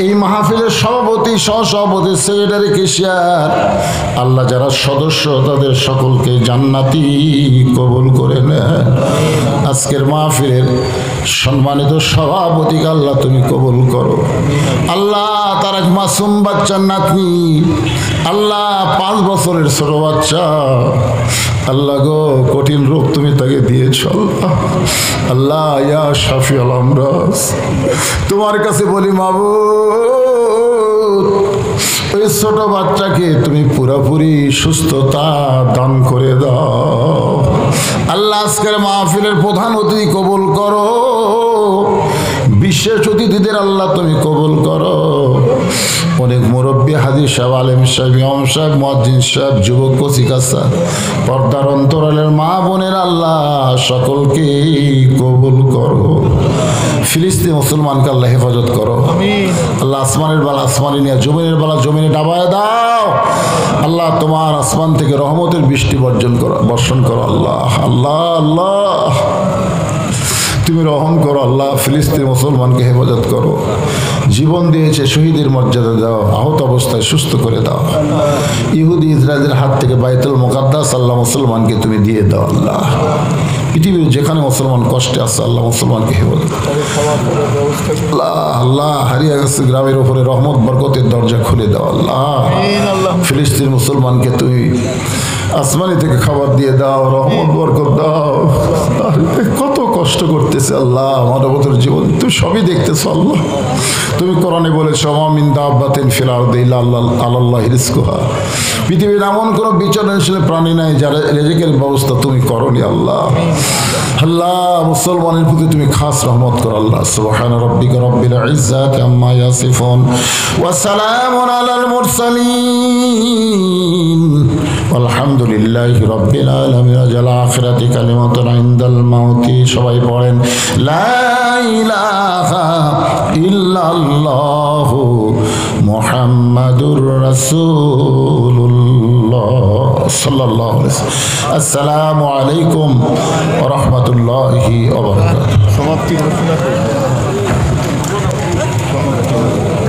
এই মাহফিলের সভাপতি, সহসভাপতি, সেক্রেটারি, কেশিয়ার আল্লাহ যারা সদস্য, তাদের সকলকে জান্নাতি কবুল করে নেন। আজকের মাহফিলের সম্মানিত সভাপতিকে আল্লাহ তুমি কবুল করো আল্লাহ। তার এক মাসুম বাচ্চার নাতনি আল্লাহ, 5 বছরের ছোট বাচ্চা আল্লাহ গো, কঠিন রোগ তুমি তাকে দিয়েছ আল্লাহ। আল্লাহ ইয়া শাফিউল আমরাজ, তোমার কাছে বলি মাবুদ, ওই ছোট বাচ্চাকে তুমি পুরোপুরি সুস্থতা দান করে দাও আল্লাহ। আজকের মাহফিলের প্রধান অতিথি কবুল করো, বিশেষ অতিথিদের আল্লাহ তুমি কবুল করো। অনেক মুরব্বী, হাদিস সাহেব, আলেম সাহেব, ইমাম সাহেব, মুয়াজ্জিন সাহেব, যুবক, কচিকাঁচা, পর্দার অন্তরালের মা বোনের আল্লাহ সকলকে কবুল করো। ফিলিস্তিন মুসলমানকে আল্লাহ হেফাজত করো আল্লাহ। আসমানের বালা আসমানে নিয়ে, জমিনের বালা জমিনে ডাবায় দাও আল্লাহ। তোমার আসমান থেকে রহমতের বৃষ্টি বর্ষণ করো আল্লাহ। আল্লাহ আল্লাহ তুমি রহম করো আল্লাহ। ফিলিস্তিন মুসলমানকে হেফাজত করো। জীবন দিয়েছে, শহীদের মর্যাদা দাও, আহত অবস্থায় সুস্থ করে দাও। ইহুদি ইসরায়েলের হাত থেকে বাইতুল মুকাদ্দাস আল্লাহ মুসলমানকে তুমি দিয়ে দাও আল্লাহ। পৃথিবীর যেখানে মুসলমান কষ্টে আছে আল্লাহ মুসলমানকে হেফাজত আল্লাহ। আল্লাহ হারিয়ে গেছে গ্রামের উপরে রহমত বরকতের দরজা খুলে দাও আল্লাহ। ফিলিস্তিন মুসলমানকে তুমি আসমানি থেকে খাবার দিয়ে দাও, রহমত বরকত দাও। কত কষ্ট করতেছে আল্লাহ মানবতার জীবন, তুমি সবই দেখতেছো আল্লাহ। তুমি কোরআনে বলেছো মা মিন দাব্বাতিন ফিল আরদি ইল্লা আলাল্লাহি রিজকুহা। পৃথিবীর এমন কোনো বিচরণশীল প্রাণী নাই যার রিজিকের ব্যবস্থা তুমি করনি আল্লাহ। আল্লাহ মুসলমানের প্রতি তুমি খাস রহমত করো আল্লাহ। সুবহান রাব্বিকা রাব্বিল ইজ্জাতি আম্মা ইয়াসিফুন ওয়া সালামুন আলাল মুরসালিন আলহামদুলিল্লাহি রাব্বিল আলামিন। আল আখিরাতি কালিমাতুন ইনদাল মাউতি। সবাই পড়েন লা ইলাহা ইল্লাল্লাহু মুহাম্মাদুর রাসূলুল্লাহ সাল্লাল্লাহু আলাইহি ওয়াসাল্লাম। আসসালামু আলাইকুম ওয়া রাহমাতুল্লাহি ওয়া বারাকাতুহু। সমাপ্তি ঘোষণা